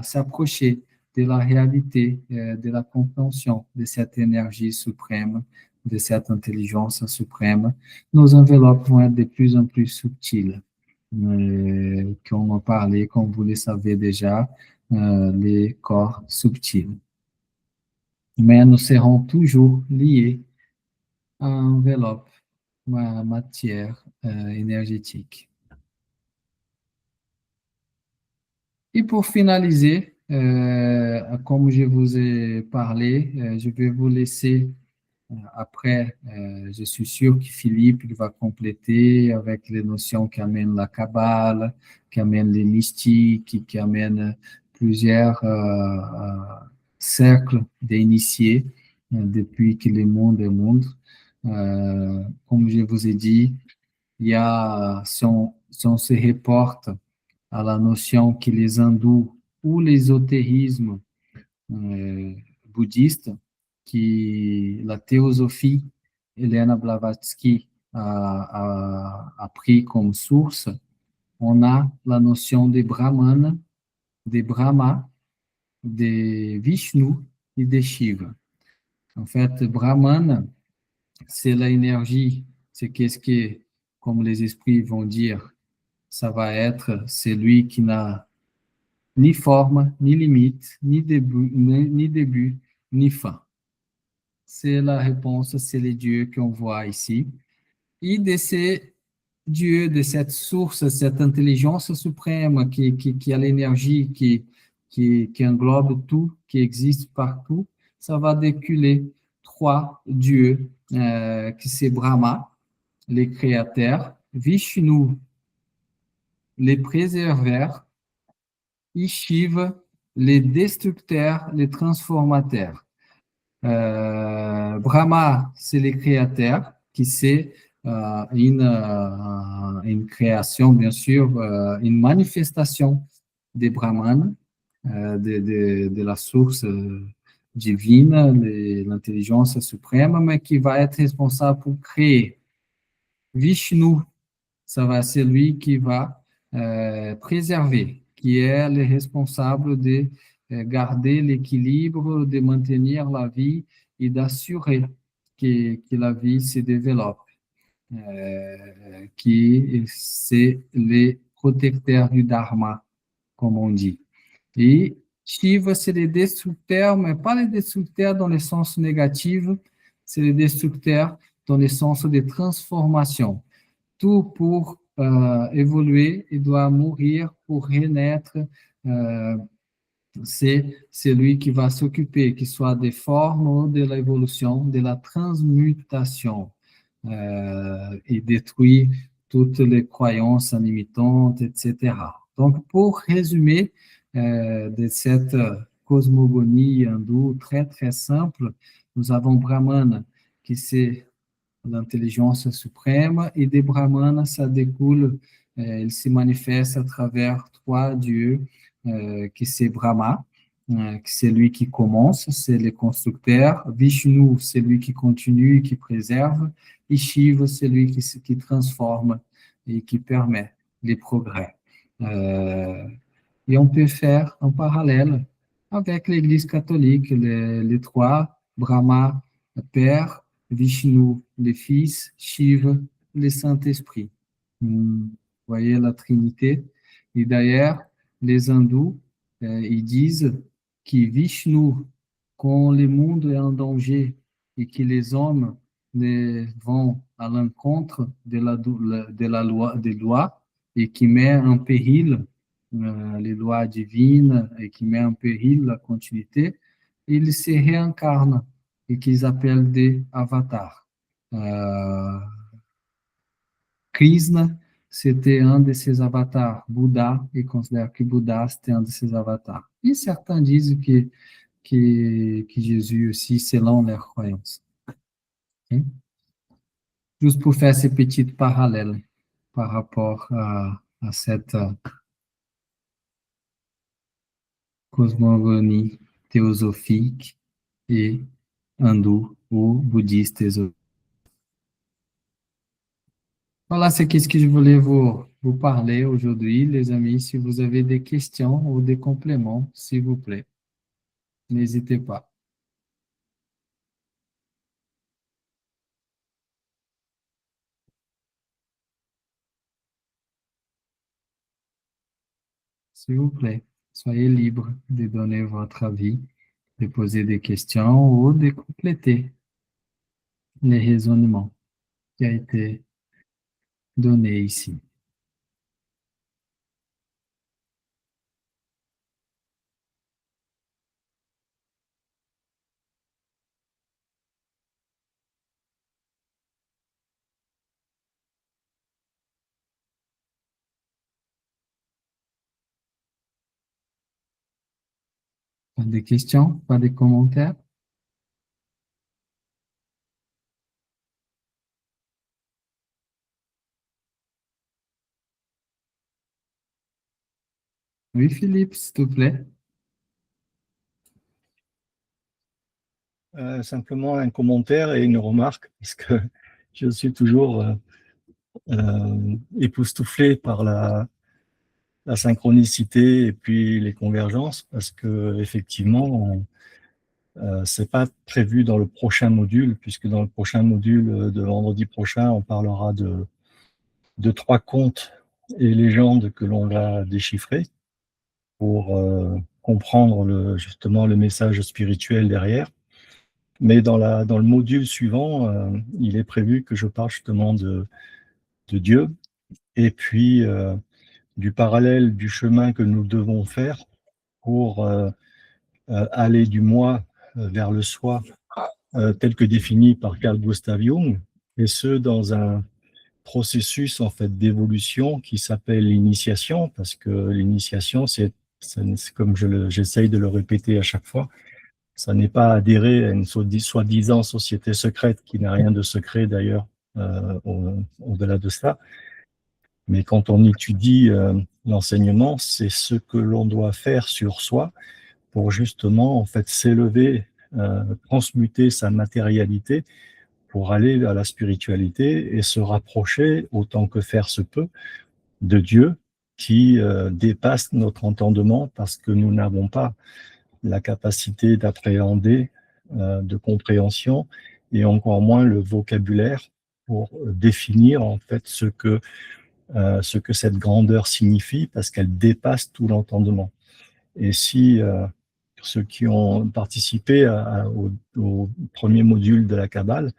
s'approcher de la réalité, de la compréhension de cette énergie suprême, de cette intelligence suprême. Nos enveloppes vont être de plus en plus subtiles. Comme on parlait, comme vous le savez déjà, les corps subtils. Mais nous serons toujours liés à l'enveloppe, à matière énergétique. Et pour finaliser, comme je vous ai parlé, je vais vous laisser après, je suis sûr que Philippe il va compléter avec les notions qui amènent la Kabbale, qui amènent les mystiques, qui amènent plusieurs cercles d'initiés depuis que le monde est monde. Comme je vous ai dit, il y a, si on se reporte à la notion que les hindous ou l'ésotérisme bouddhiste, que la théosophie, Helena Blavatsky a pris comme source, on a la notion de Brahman, de Brahma, de Vishnu et de Shiva. En fait, Brahman, c'est l'énergie, c'est qu'est-ce que, comme les esprits vont dire, ça va être celui qui n'a ni forme, ni limite, ni fin. C'est la réponse, c'est les dieux qu'on voit ici. Et de ces dieux, de cette source, cette intelligence suprême qui a l'énergie, qui englobe tout, qui existe partout, ça va déculer trois dieux, qui c'est Brahma, les créateurs, Vishnu, les préserveurs, et Shiva, les destructeurs, les transformateurs. Brahma, c'est les créateurs, qui c'est une création, bien sûr, une manifestation des Brahmanes, de la source divine, l'intelligence suprême, mais qui va être responsable pour créer. Vishnu, ça va ser lui qui va préserver, qui est le responsable de garder l'équilibre, de maintenir la vie et d'assurer que la vie se développe, qui c'est le protecteur du Dharma, comme on dit. Et Shiva, c'est le destructeur, mais pas le destructeur dans le sens négatif, c'est le destructeur dans le sens de transformation. Tout pour évoluer, il doit mourir pour renaître. C'est celui qui va s'occuper, que soit des formes ou de l'évolution, de la transmutation, et détruire toutes les croyances limitantes, etc. Donc, pour résumer, de cette cosmogonie hindoue très, très simple, nous avons Brahman, qui c'est l'intelligence suprême, et de Brahmana, ça découle, il se manifeste à travers trois dieux, que c'est Brahma, que c'est lui qui commence, c'est le constructeur, Vishnu, c'est lui qui continue et qui préserve, et Shiva, c'est lui qui transforme et qui permet les progrès. Et on peut faire un parallèle avec l'Église catholique, les trois, Brahma, Père, Vishnu, le Fils, Shiva, le Saint-Esprit. Voyez la Trinité. Et d'ailleurs, les hindous, ils disent que Vishnu, quand le monde est en danger et que les hommes vont à l'encontre de la loi, des lois et qui met en péril les lois divines et qui met en péril la continuité, il se réincarne et qu'ils appellent des avatars. Krishna, c'était un de ces avatars. Bouddha, il considère que Bouddha, c'était un de ces avatars. Et certains disent que Jésus aussi, selon leurs croyances. Okay? Juste pour faire ce petit parallèle par rapport à cette cosmogonie théosophique et hindoue ou bouddhiste. Voilà, c'est ce que je voulais vous parler aujourd'hui, les amis. Si vous avez des questions ou des compléments, s'il vous plaît, n'hésitez pas. S'il vous plaît, soyez libre de donner votre avis, de poser des questions ou de compléter les raisonnements qui a été donné ici. Pas de questions, pas de commentaires? Oui, Philippe, s'il te plaît. Simplement un commentaire et une remarque, parce que je suis toujours époustouflé par la synchronicité et puis les convergences, parce que effectivement, c'est pas prévu dans le prochain module, puisque dans le prochain module de vendredi prochain, on parlera de trois contes et légendes que l'on va déchiffrer pour comprendre justement le message spirituel derrière. Mais dans le module suivant, il est prévu que je parle justement de Dieu et puis du parallèle du chemin que nous devons faire pour aller du moi vers le soi tel que défini par Carl Gustav Jung, et ce dans un processus en fait d'évolution qui s'appelle l'initiation, parce que l'initiation, c'est comme j'essaye de le répéter à chaque fois, ça n'est pas adhérer à une soi-disant société secrète qui n'a rien de secret d'ailleurs au-delà de ça. Mais quand on étudie l'enseignement, c'est ce que l'on doit faire sur soi pour justement en fait s'élever, transmuter sa matérialité pour aller à la spiritualité et se rapprocher autant que faire se peut de Dieu qui dépasse notre entendement parce que nous n'avons pas la capacité d'appréhender, de compréhension et encore moins le vocabulaire pour définir en fait ce que cette grandeur signifie parce qu'elle dépasse tout l'entendement. Et si ceux qui ont participé au premier module de la Kabbale,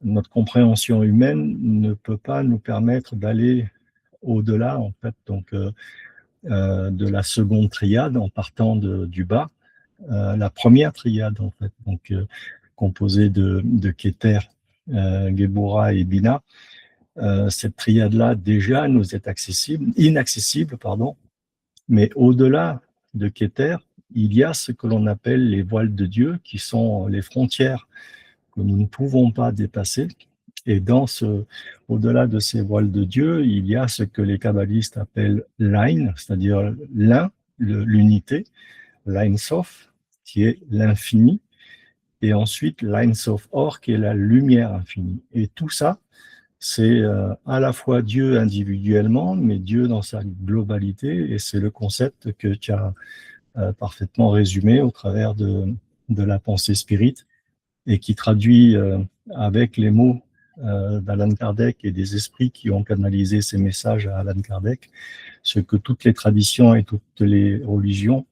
notre compréhension humaine ne peut pas nous permettre d'aller au-delà, en fait, donc, de la seconde triade en partant du bas. La première triade, en fait, donc, composée de Keter, Gebura et Bina, cette triade-là, déjà, nous est inaccessible, pardon, mais au-delà de Keter, il y a ce que l'on appelle les voiles de Dieu, qui sont les frontières que nous ne pouvons pas dépasser. Et au-delà de ces voiles de Dieu, il y a ce que les kabbalistes appellent l'Ain, c'est-à-dire l'un, l'unité, l'Ain Sof, qui est l'infini, et ensuite l'Ain Sof Or, qui est la lumière infinie. Et tout ça, c'est à la fois Dieu individuellement, mais Dieu dans sa globalité, et c'est le concept que tu as parfaitement résumé au travers de la pensée spirite, et qui traduit avec les mots d'Alan Kardec et des esprits qui ont canalisé ces messages à Alan Kardec, ce que toutes les traditions et toutes les religions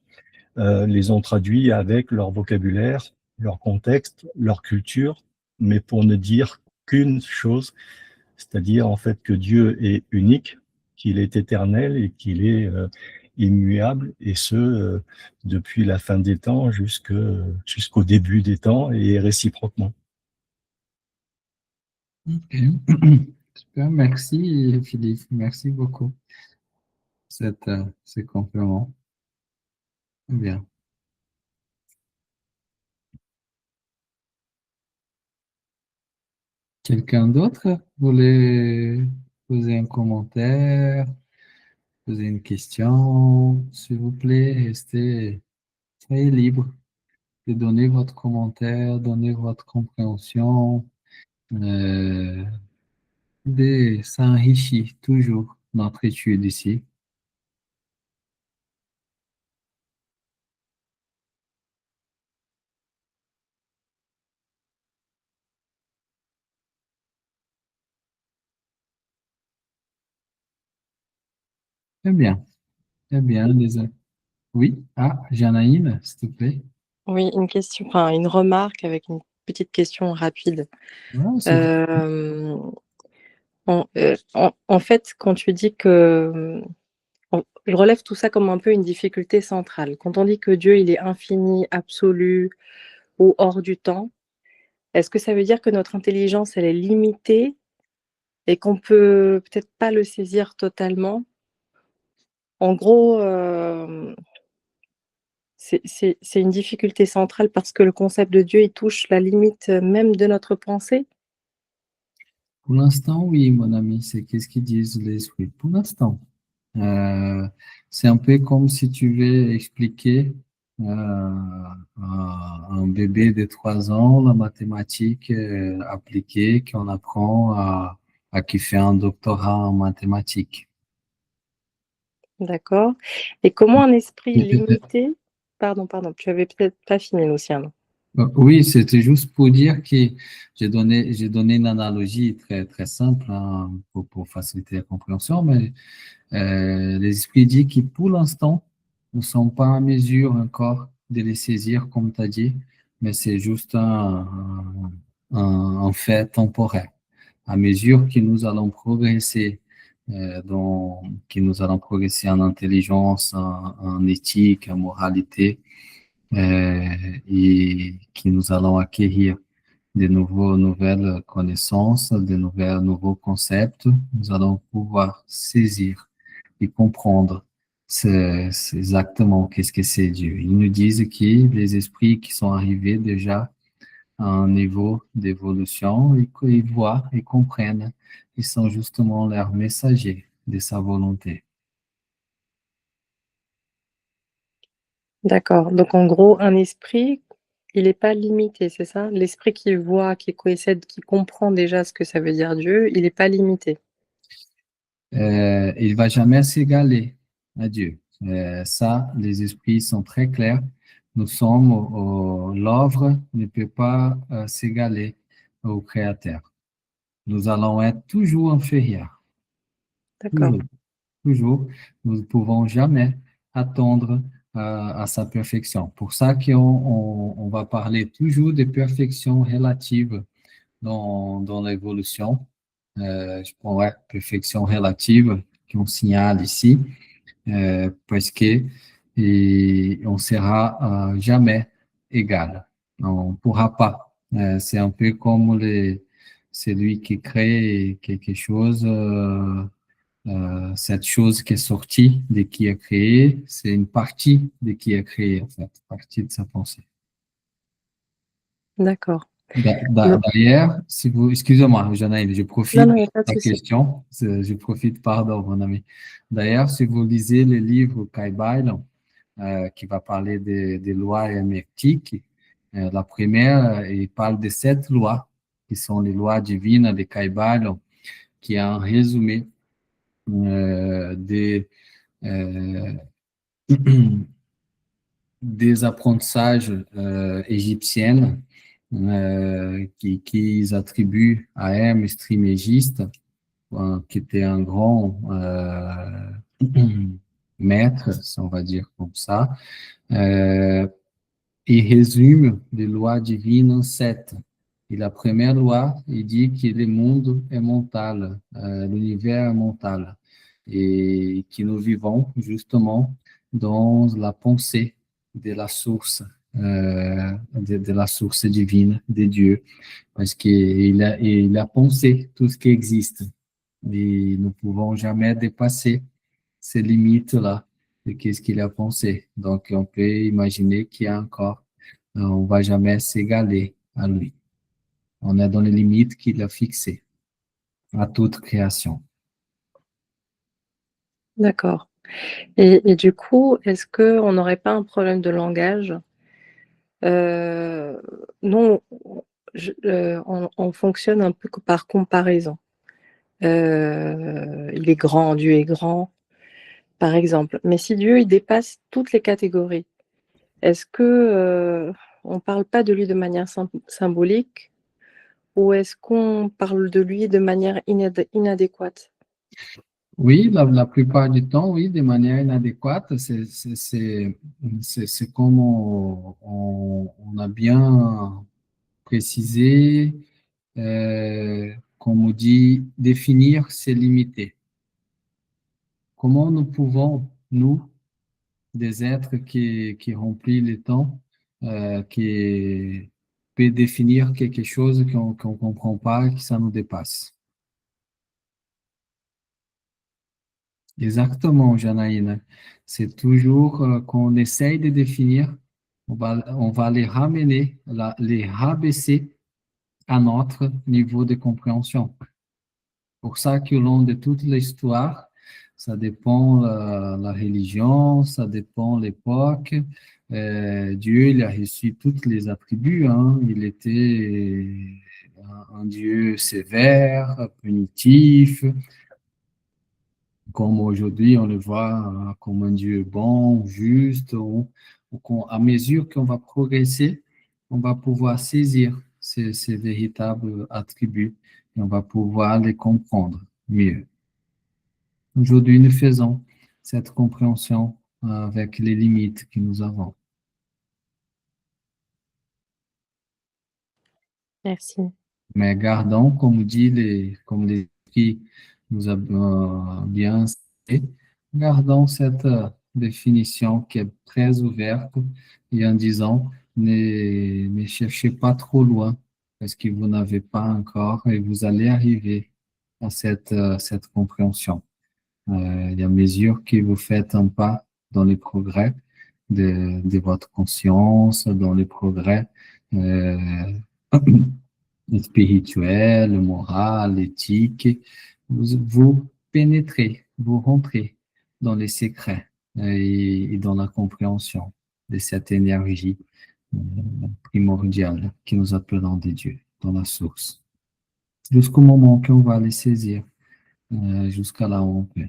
les ont traduits avec leur vocabulaire, leur contexte, leur culture, mais pour ne dire qu'une chose, c'est-à-dire en fait que Dieu est unique, qu'il est éternel et qu'il est immuable, et ce, depuis la fin des temps jusqu'au début des temps et réciproquement. Ok. Super, merci Philippe, merci beaucoup pour ces compléments. Bien. Quelqu'un d'autre voulait poser un commentaire, poser une question, s'il vous plaît, soyez libre de donner votre commentaire, donner votre compréhension. Ça enrichit toujours notre étude ici. Très bien, très bien. Oui, Janaïne, s'il te plaît. Oui, une question, enfin une remarque avec une petite question rapide. En fait, quand tu dis que je relève tout ça comme un peu une difficulté centrale. Quand on dit que Dieu, il est infini, absolu ou hors du temps, est-ce que ça veut dire que notre intelligence, elle est limitée et qu'on peut peut-être pas le saisir totalement? En gros, c'est une difficulté centrale parce que le concept de Dieu, il touche la limite même de notre pensée? Pour l'instant, oui, mon ami, c'est qu'est-ce qu'ils disent les esprits. Pour l'instant, c'est un peu comme si tu veux expliquer à un bébé de 3 ans la mathématique appliquée qu'on apprend à qui fait un doctorat en mathématiques. D'accord. Et comment un esprit limité... Pardon, tu avais peut-être pas fini, Luciano. Oui, c'était juste pour dire que j'ai donné une analogie très, très simple hein, pour faciliter la compréhension, mais les esprits disent que pour l'instant, nous ne sommes pas en mesure encore de les saisir, comme tu as dit, mais c'est juste un fait temporaire. À mesure que nous allons progresser, que nous allons progresser en intelligence, en éthique, en moralité, et que nous allons acquérir nouvelles connaissances, nouveaux concepts, nous allons pouvoir saisir et comprendre c'est exactement qu'est-ce que c'est Dieu. Ils nous disent que les esprits qui sont arrivés déjà à un niveau d'évolution, ils voient et comprennent. Ils sont justement leurs messagers de sa volonté. D'accord. Donc, en gros, un esprit, il n'est pas limité, c'est ça? L'esprit qui voit, qui possède, qui comprend déjà ce que ça veut dire Dieu, il n'est pas limité. Il va jamais s'égaler à Dieu. Ça, les esprits sont très clairs. Nous sommes, l'œuvre ne peut pas s'égaler au Créateur. Nous allons être toujours inférieurs. D'accord. Toujours, toujours. Nous ne pouvons jamais attendre à sa perfection. Pour ça qu'on va parler toujours de perfection relative dans l'évolution. Je prends perfection relative, qui on signale ici, parce que on sera jamais égal. On ne pourra pas. C'est un peu comme celui qui crée quelque chose, cette chose qui est sortie de qui a créé, c'est une partie de qui a créé, en fait, partie de sa pensée. D'accord. D'ailleurs, si vous, excusez-moi, Janaïne, je Non, profite non, de il n'y a pas de ta souci. question, je profite, pardon, mon ami. D'ailleurs, si vous lisez le livre Kaibailon, qui va parler des lois hermétiques, la première, il parle de 7 lois, qui sont les lois divines de Kaibailon, qui est un résumé euh, des apprentissages égyptiennes qu'ils attribuent à Hermès Trismégiste, qui était un grand maître, si on va dire comme ça, il résume les lois divines en 7. Et la première loi, il dit que le monde est mental, l'univers est mental, et que nous vivons justement dans la pensée de la source, de la source divine de Dieu, parce qu'il a pensé tout ce qui existe, et nous ne pouvons jamais dépasser ces limites-là de qu'est-ce qu'il a pensé. Donc, on peut imaginer qu'il y a encore, on ne va jamais s'égaler à lui. On est dans les limites qu'il a fixées à toute création. D'accord. Et du coup, est-ce qu'on n'aurait pas un problème de langage? Nous, on fonctionne un peu par comparaison. Il est grand, Dieu est grand, par exemple. Mais si Dieu, il dépasse toutes les catégories, est-ce que on parle pas de lui de manière symbolique ou est-ce qu'on parle de lui de manière inadéquate? Oui, la plupart du temps, oui, de manière inadéquate. C'est comme on a bien précisé, comme on dit, définir, c'est limiter. Comment nous pouvons, nous, des êtres qui remplissent le temps, qui peut définir quelque chose qu'on ne comprend pas, que ça nous dépasse. Exactement, Janaïna. C'est toujours qu'on essaye de définir, on va les ramener, les rabaisser à notre niveau de compréhension. Pour ça qu'au long de toute l'histoire, ça dépend la religion, ça dépend l'époque. Dieu, il a reçu tous les attributs, hein. Il était un Dieu sévère, punitif, comme aujourd'hui on le voit comme un Dieu bon, juste. À mesure qu'on va progresser, on va pouvoir saisir ces véritables attributs et on va pouvoir les comprendre mieux. Aujourd'hui, nous faisons cette compréhension avec les limites que nous avons. Merci. Mais gardons, comme les qui nous a bien cité, gardons cette définition qui est très ouverte et en disant, ne cherchez pas trop loin parce que vous n'avez pas encore et vous allez arriver à cette compréhension. Et à mesure que vous faites un pas dans les progrès de votre conscience, dans les progrès euh, spirituel, moral, éthique, vous pénétrez, vous rentrez dans les secrets et dans la compréhension de cette énergie euh, primordiale qui nous appelons des dieux, dans la source. Jusqu'au moment qu'on va les saisir, jusqu'à là où on peut.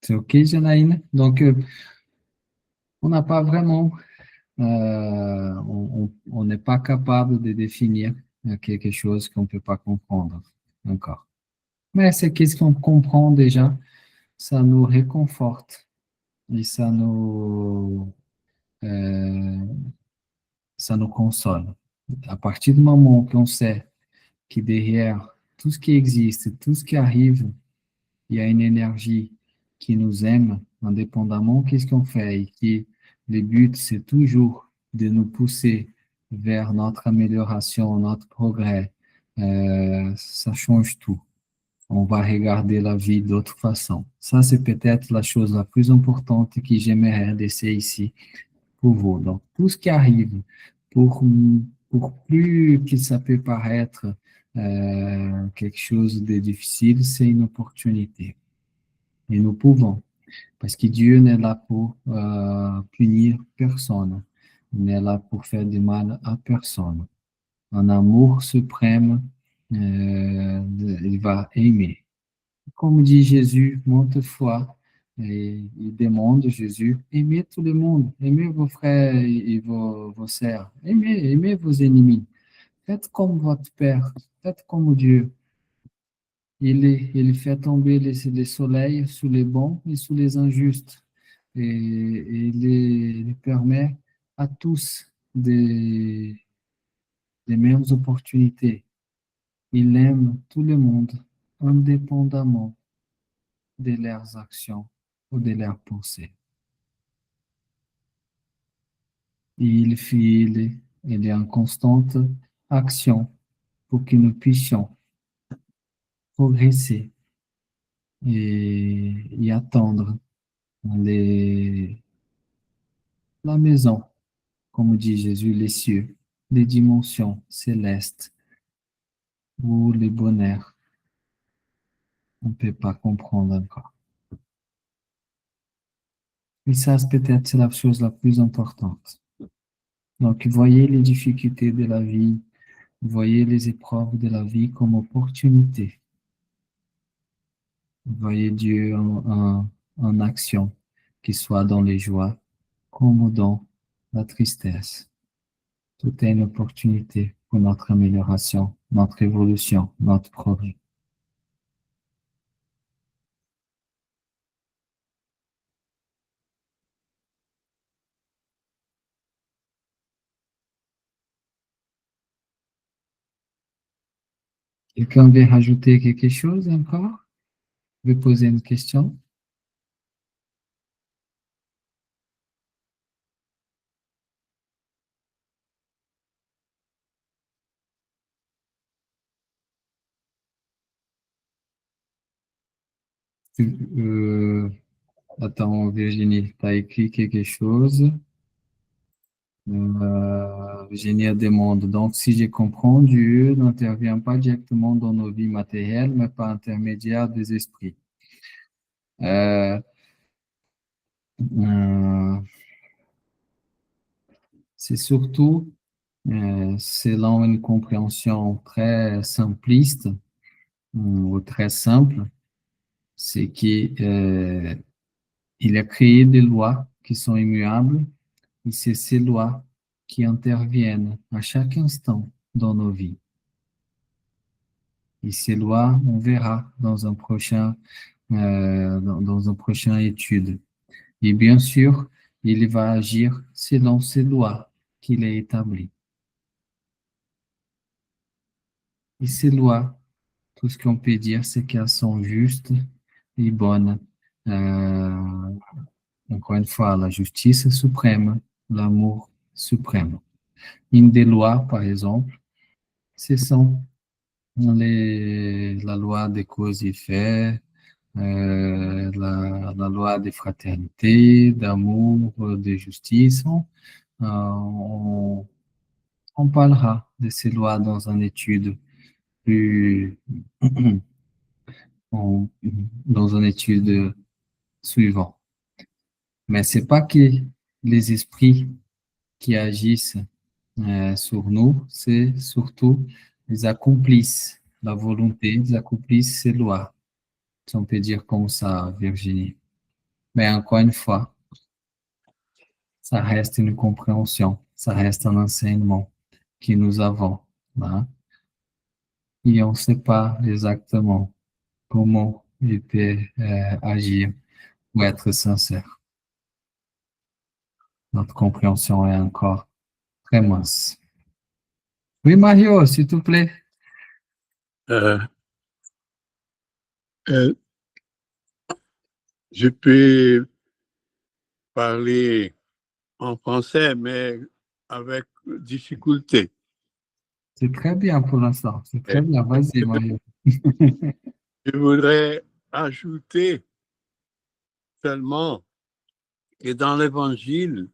C'est OK, Janaïne? Donc, on n'a pas vraiment, on n'est pas capable de définir quelque chose qu'on ne peut pas comprendre encore. Mais c'est qu'est-ce qu'on comprend déjà, ça nous réconforte et euh, ça nous console. À partir du moment qu'on sait que derrière tout ce qui existe, tout ce qui arrive, il y a une énergie qui nous aime, indépendamment qu'est-ce qu'on fait, et qui le but, c'est toujours de nous pousser vers notre amélioration, notre progrès. Ça change tout. On va regarder la vie d'autre façon. Ça, c'est peut-être la chose la plus importante que j'aimerais laisser ici pour vous. Donc, tout ce qui arrive, pour, pour plus que ça peut paraître quelque chose de difficile, c'est une opportunité. Et nous pouvons, parce que Dieu n'est là pour punir personne, il n'est là pour faire du mal à personne. Un amour suprême, il va aimer. Comme dit Jésus, maintes fois, et il demande, Jésus, aimez tout le monde, aimez vos frères et vos sœurs, aimez vos ennemis, faites comme votre Père, faites comme Dieu. Il fait tomber les soleils sous les bons et sous les injustes, et il permet à tous des mêmes opportunités. Il aime tout le monde, indépendamment de leurs actions ou de leurs pensées. Il est en constante action pour que nous puissions progresser et attendre la maison, comme dit Jésus, les cieux, les dimensions célestes où le bonheur, on ne peut pas comprendre encore. Et ça, c'est peut-être la chose la plus importante. Donc, voyez les difficultés de la vie, voyez les épreuves de la vie comme opportunité. Voyez Dieu en action, qu'il soit dans les joies comme dans la tristesse. Tout est une opportunité pour notre amélioration, notre évolution, notre progrès. Quelqu'un veut rajouter quelque chose encore? Veut poser une question? Euh, Attends, Virginie, tu as écrit quelque chose. Virginie demande, donc si je comprends, Dieu n'intervient pas directement dans nos vies matérielles, mais par intermédiaire des esprits. Euh, euh, c'est surtout, selon une compréhension très simpliste ou très simple, c'est qu'il a créé des lois qui sont immuables et c'est ces lois qui interviennent à chaque instant dans nos vies. Et ces lois, on verra dans dans un prochain étude. Et bien sûr, il va agir selon ces lois qu'il a établies. Et ces lois tout ce qu'on peut dire, c'est qu'elles sont justes et bonnes. Encore une fois, la justice suprême, l'amour suprême. Une des lois, par exemple, ce sont la loi des causes et effets, la loi de fraternité, d'amour, de justice. On, on parlera de ces lois dans une étude plus, dans une étude suivante. Mais c'est pas que les esprits qui agissent sur nous, c'est surtout ils accomplissent la volonté, ils accomplissent ces lois. Si on peut dire comme ça, Virginie. Mais encore une fois, ça reste une compréhension, ça reste un enseignement que nous avons, hein? Et on ne sait pas exactement comment il peut agir ou être sincère. Notre compréhension est encore très mince. Oui, Mario, s'il te plaît. Euh, euh, je peux parler en français, mais avec difficulté. C'est très bien pour l'instant. C'est très bien. Vas-y, Mario. Je voudrais ajouter seulement que dans l'Évangile,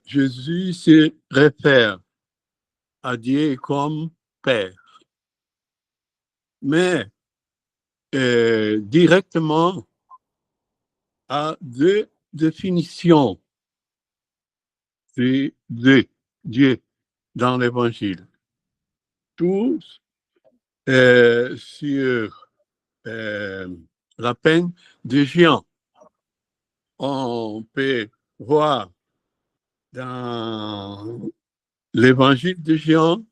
Jésus se réfère à Dieu comme Père, mais directement à deux définitions de Dieu dans l'Évangile. Tous sur la peine de Jean. On peut voir dans l'Évangile de Jean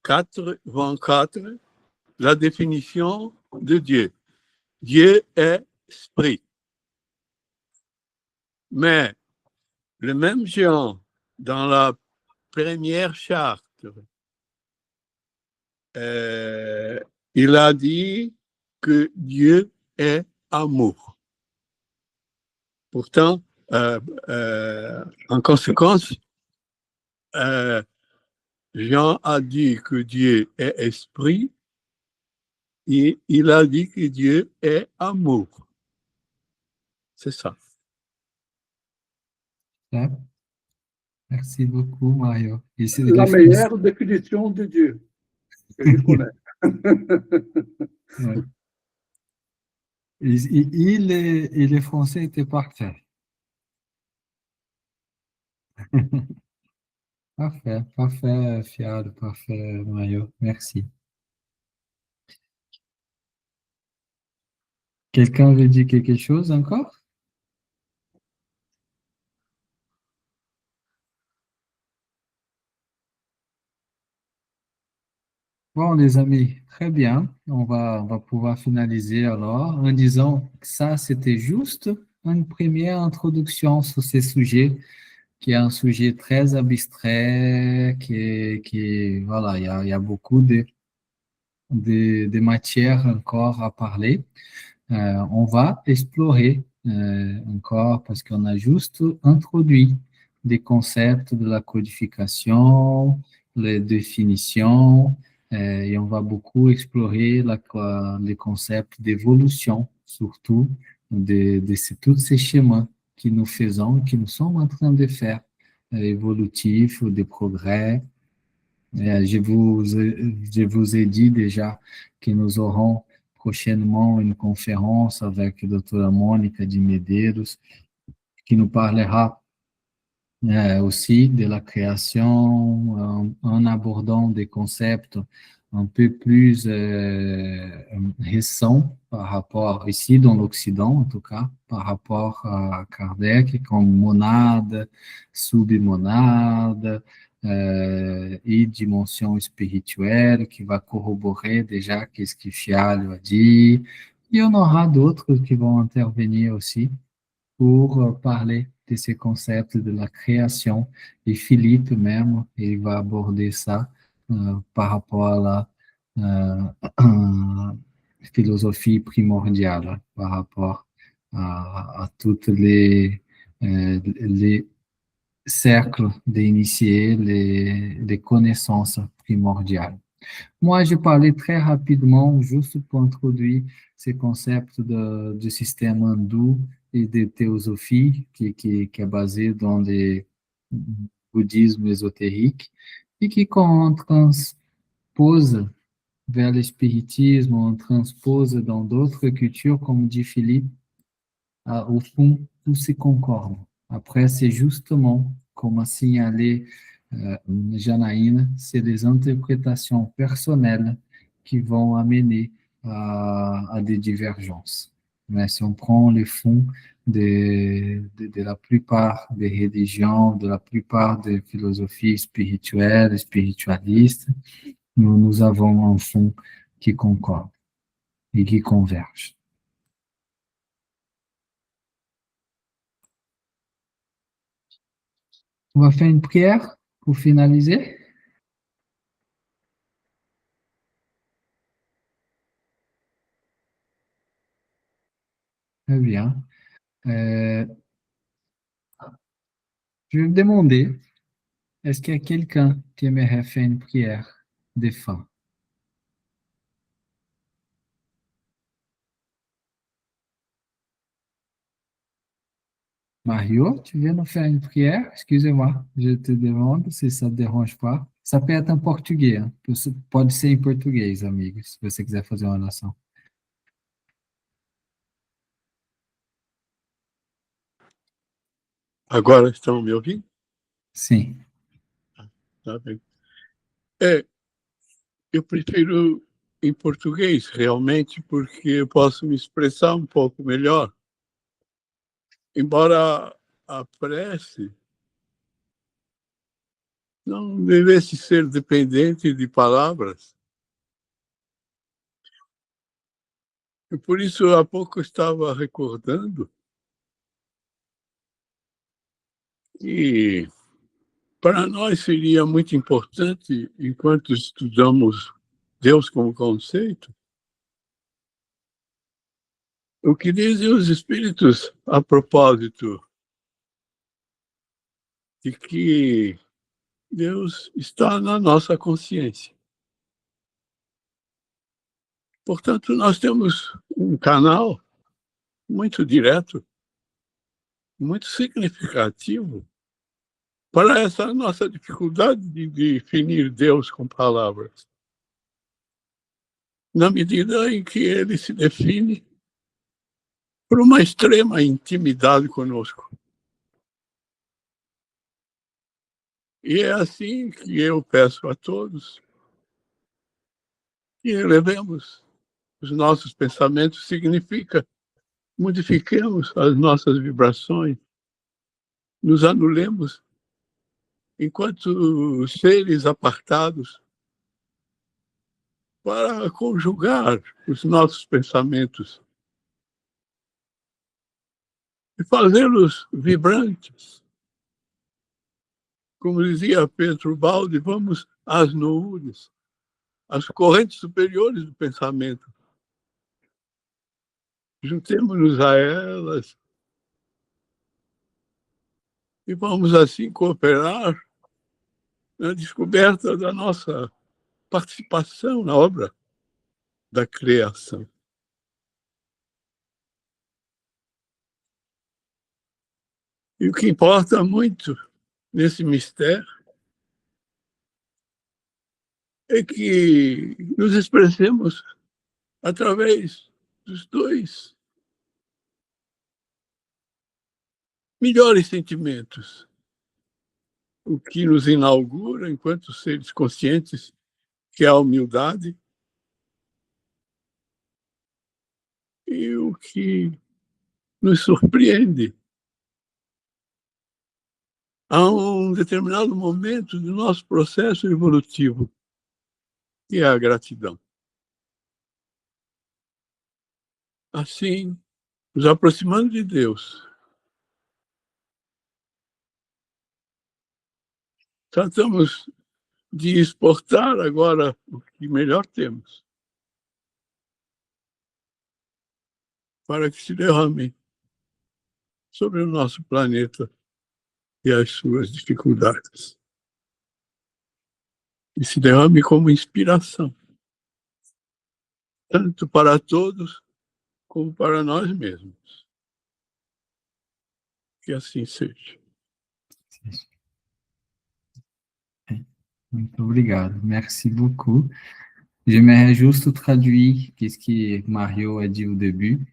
4, 24, la définition de Dieu. Dieu est esprit. Mais le même Jean, dans la première charte, il a dit que Dieu est amour. Pourtant, en conséquence, Jean a dit que Dieu est esprit et il a dit que Dieu est amour. C'est ça. Ouais. Merci beaucoup, Mario. La meilleure définition de Dieu que je connais. Ouais. Et les Français étaient parfaits. Parfait, parfait, Fial, parfait, Mario. Merci. Quelqu'un veut dire quelque chose encore? Bon, les amis, très bien. On va pouvoir finaliser alors en disant que ça, c'était juste une première introduction sur ces sujets, qui est un sujet très abstrait, voilà, il y a beaucoup de matières encore à parler. On va explorer encore parce qu'on a juste introduit des concepts de la codification, les définitions, et on va beaucoup explorer les concepts d'évolution, surtout tous ces schémas que nous faisons, que nous sommes en train de faire, évolutifs, des progrès. Je vous ai dit déjà que nous aurons prochainement une conférence avec a doutora Mônica de Medeiros, qui nous parlera aussi de la création en abordant des concepts un peu plus récents par rapport, ici dans l'Occident en tout cas, par rapport à Kardec, comme monade, submonade, et dimension spirituelle, qui va corroborer déjà qu'est-ce que Fialho a dit. Il y en aura d'autres qui vont intervenir aussi pour parler de ces concepts de la création. Et Philippe même, il va aborder ça par rapport à philosophie primordiale par rapport à toutes les cercles d'initiés, les connaissances primordiales. Moi, je parlais très rapidement, juste pour introduire ces concepts du système hindou et de théosophie qui est basé dans le bouddhisme ésotérique et qui transpose vers l'espiritisme, on transpose dans d'autres cultures, comme dit Philippe, au fond, tout se concorde. Après, c'est justement, comme a signalé Janaína, c'est des interprétations personnelles qui vont amener à des divergences. Mais si on prend le fond de la plupart des religions, de la plupart des philosophies spirituelles, spiritualistes, nous avons un fond qui concorde et qui converge. On va faire une prière pour finaliser. Très bien. Je vais me demander, est-ce qu'il y a quelqu'un qui aimerait faire une prière de fin? Mario, tu viens nous faire une prière? Excusez-moi, je te demande se ça ne te dérange pas. Ça peut être em português, hein? Pode ser em português, amigo, se você quiser fazer uma oração. Agora estão me ouvindo? Sim. Tá bem. Eu prefiro em português, realmente, porque eu posso me expressar um pouco melhor. Embora a prece não devesse ser dependente de palavras. E por isso, há pouco eu estava recordando que para nós seria muito importante, enquanto estudamos Deus como conceito, o que dizem os espíritos a propósito de que Deus está na nossa consciência. Portanto, nós temos um canal muito direto, muito significativo para essa nossa dificuldade de definir Deus com palavras. Na medida em que ele se define por uma extrema intimidade conosco. E é assim que eu peço a todos que elevemos os nossos pensamentos, significa modifiquemos as nossas vibrações, nos anulemos enquanto seres apartados para conjugar os nossos pensamentos e fazê-los vibrantes. Como dizia Pedro Baldi, vamos às nuvens, às correntes superiores do pensamento. Juntemos-nos a elas e vamos assim cooperar na descoberta da nossa participação na obra da criação. E o que importa muito nesse mistério é que nos expressemos através dos dois melhores sentimentos, o que nos inaugura enquanto seres conscientes, que é a humildade, e o que nos surpreende a um determinado momento do nosso processo evolutivo, que é a gratidão. Assim, nos aproximando de Deus, tratamos de exportar agora o que melhor temos, para que se derrame sobre o nosso planeta e as suas dificuldades. E se derrame como inspiração, tanto para todos como para nós mesmos. Que assim seja. Muito obrigado. Merci beaucoup. J'aimerais juste traduire ce que Mario a dit au début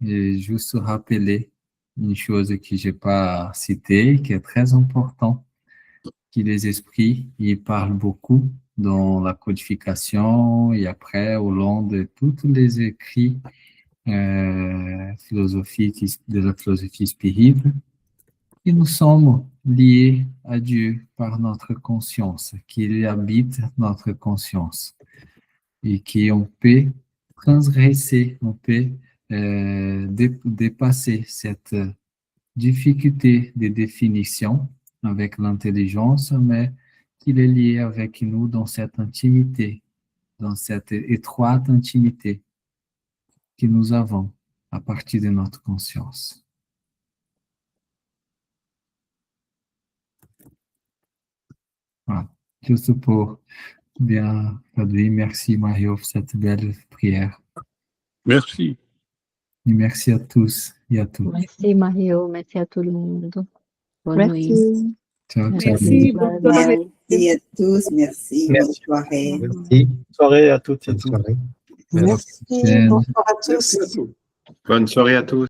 et juste rappeler une chose que je n'ai pas citée, qui est très important, que les esprits, ils parlent beaucoup dans la codification et après, au long de tous les écrits philosophiques de la philosophie spirituelle, que nous sommes liés à Dieu par notre conscience, qu'il habite notre conscience et qu'on peut transgresser, on peut dépasser cette difficulté de définition avec l'intelligence, mais qu'il est lié avec nous dans cette intimité, dans cette étroite intimité que nous avons à partir de notre conscience. Voilà. Juste pour bien traduire, merci Mario pour cette belle prière. Merci. Et merci à tous et à toutes. Merci Mario, merci à tout le monde. Bonne nuit. Merci. Ciao, ciao. Merci. Bonne soirée. Merci à tous, merci, bonne soirée. Merci. Bonne soirée à toutes et tous. Bonne soirée. Merci, Merci. bonsoir à tous. Merci à tous. Bonne soirée à tous.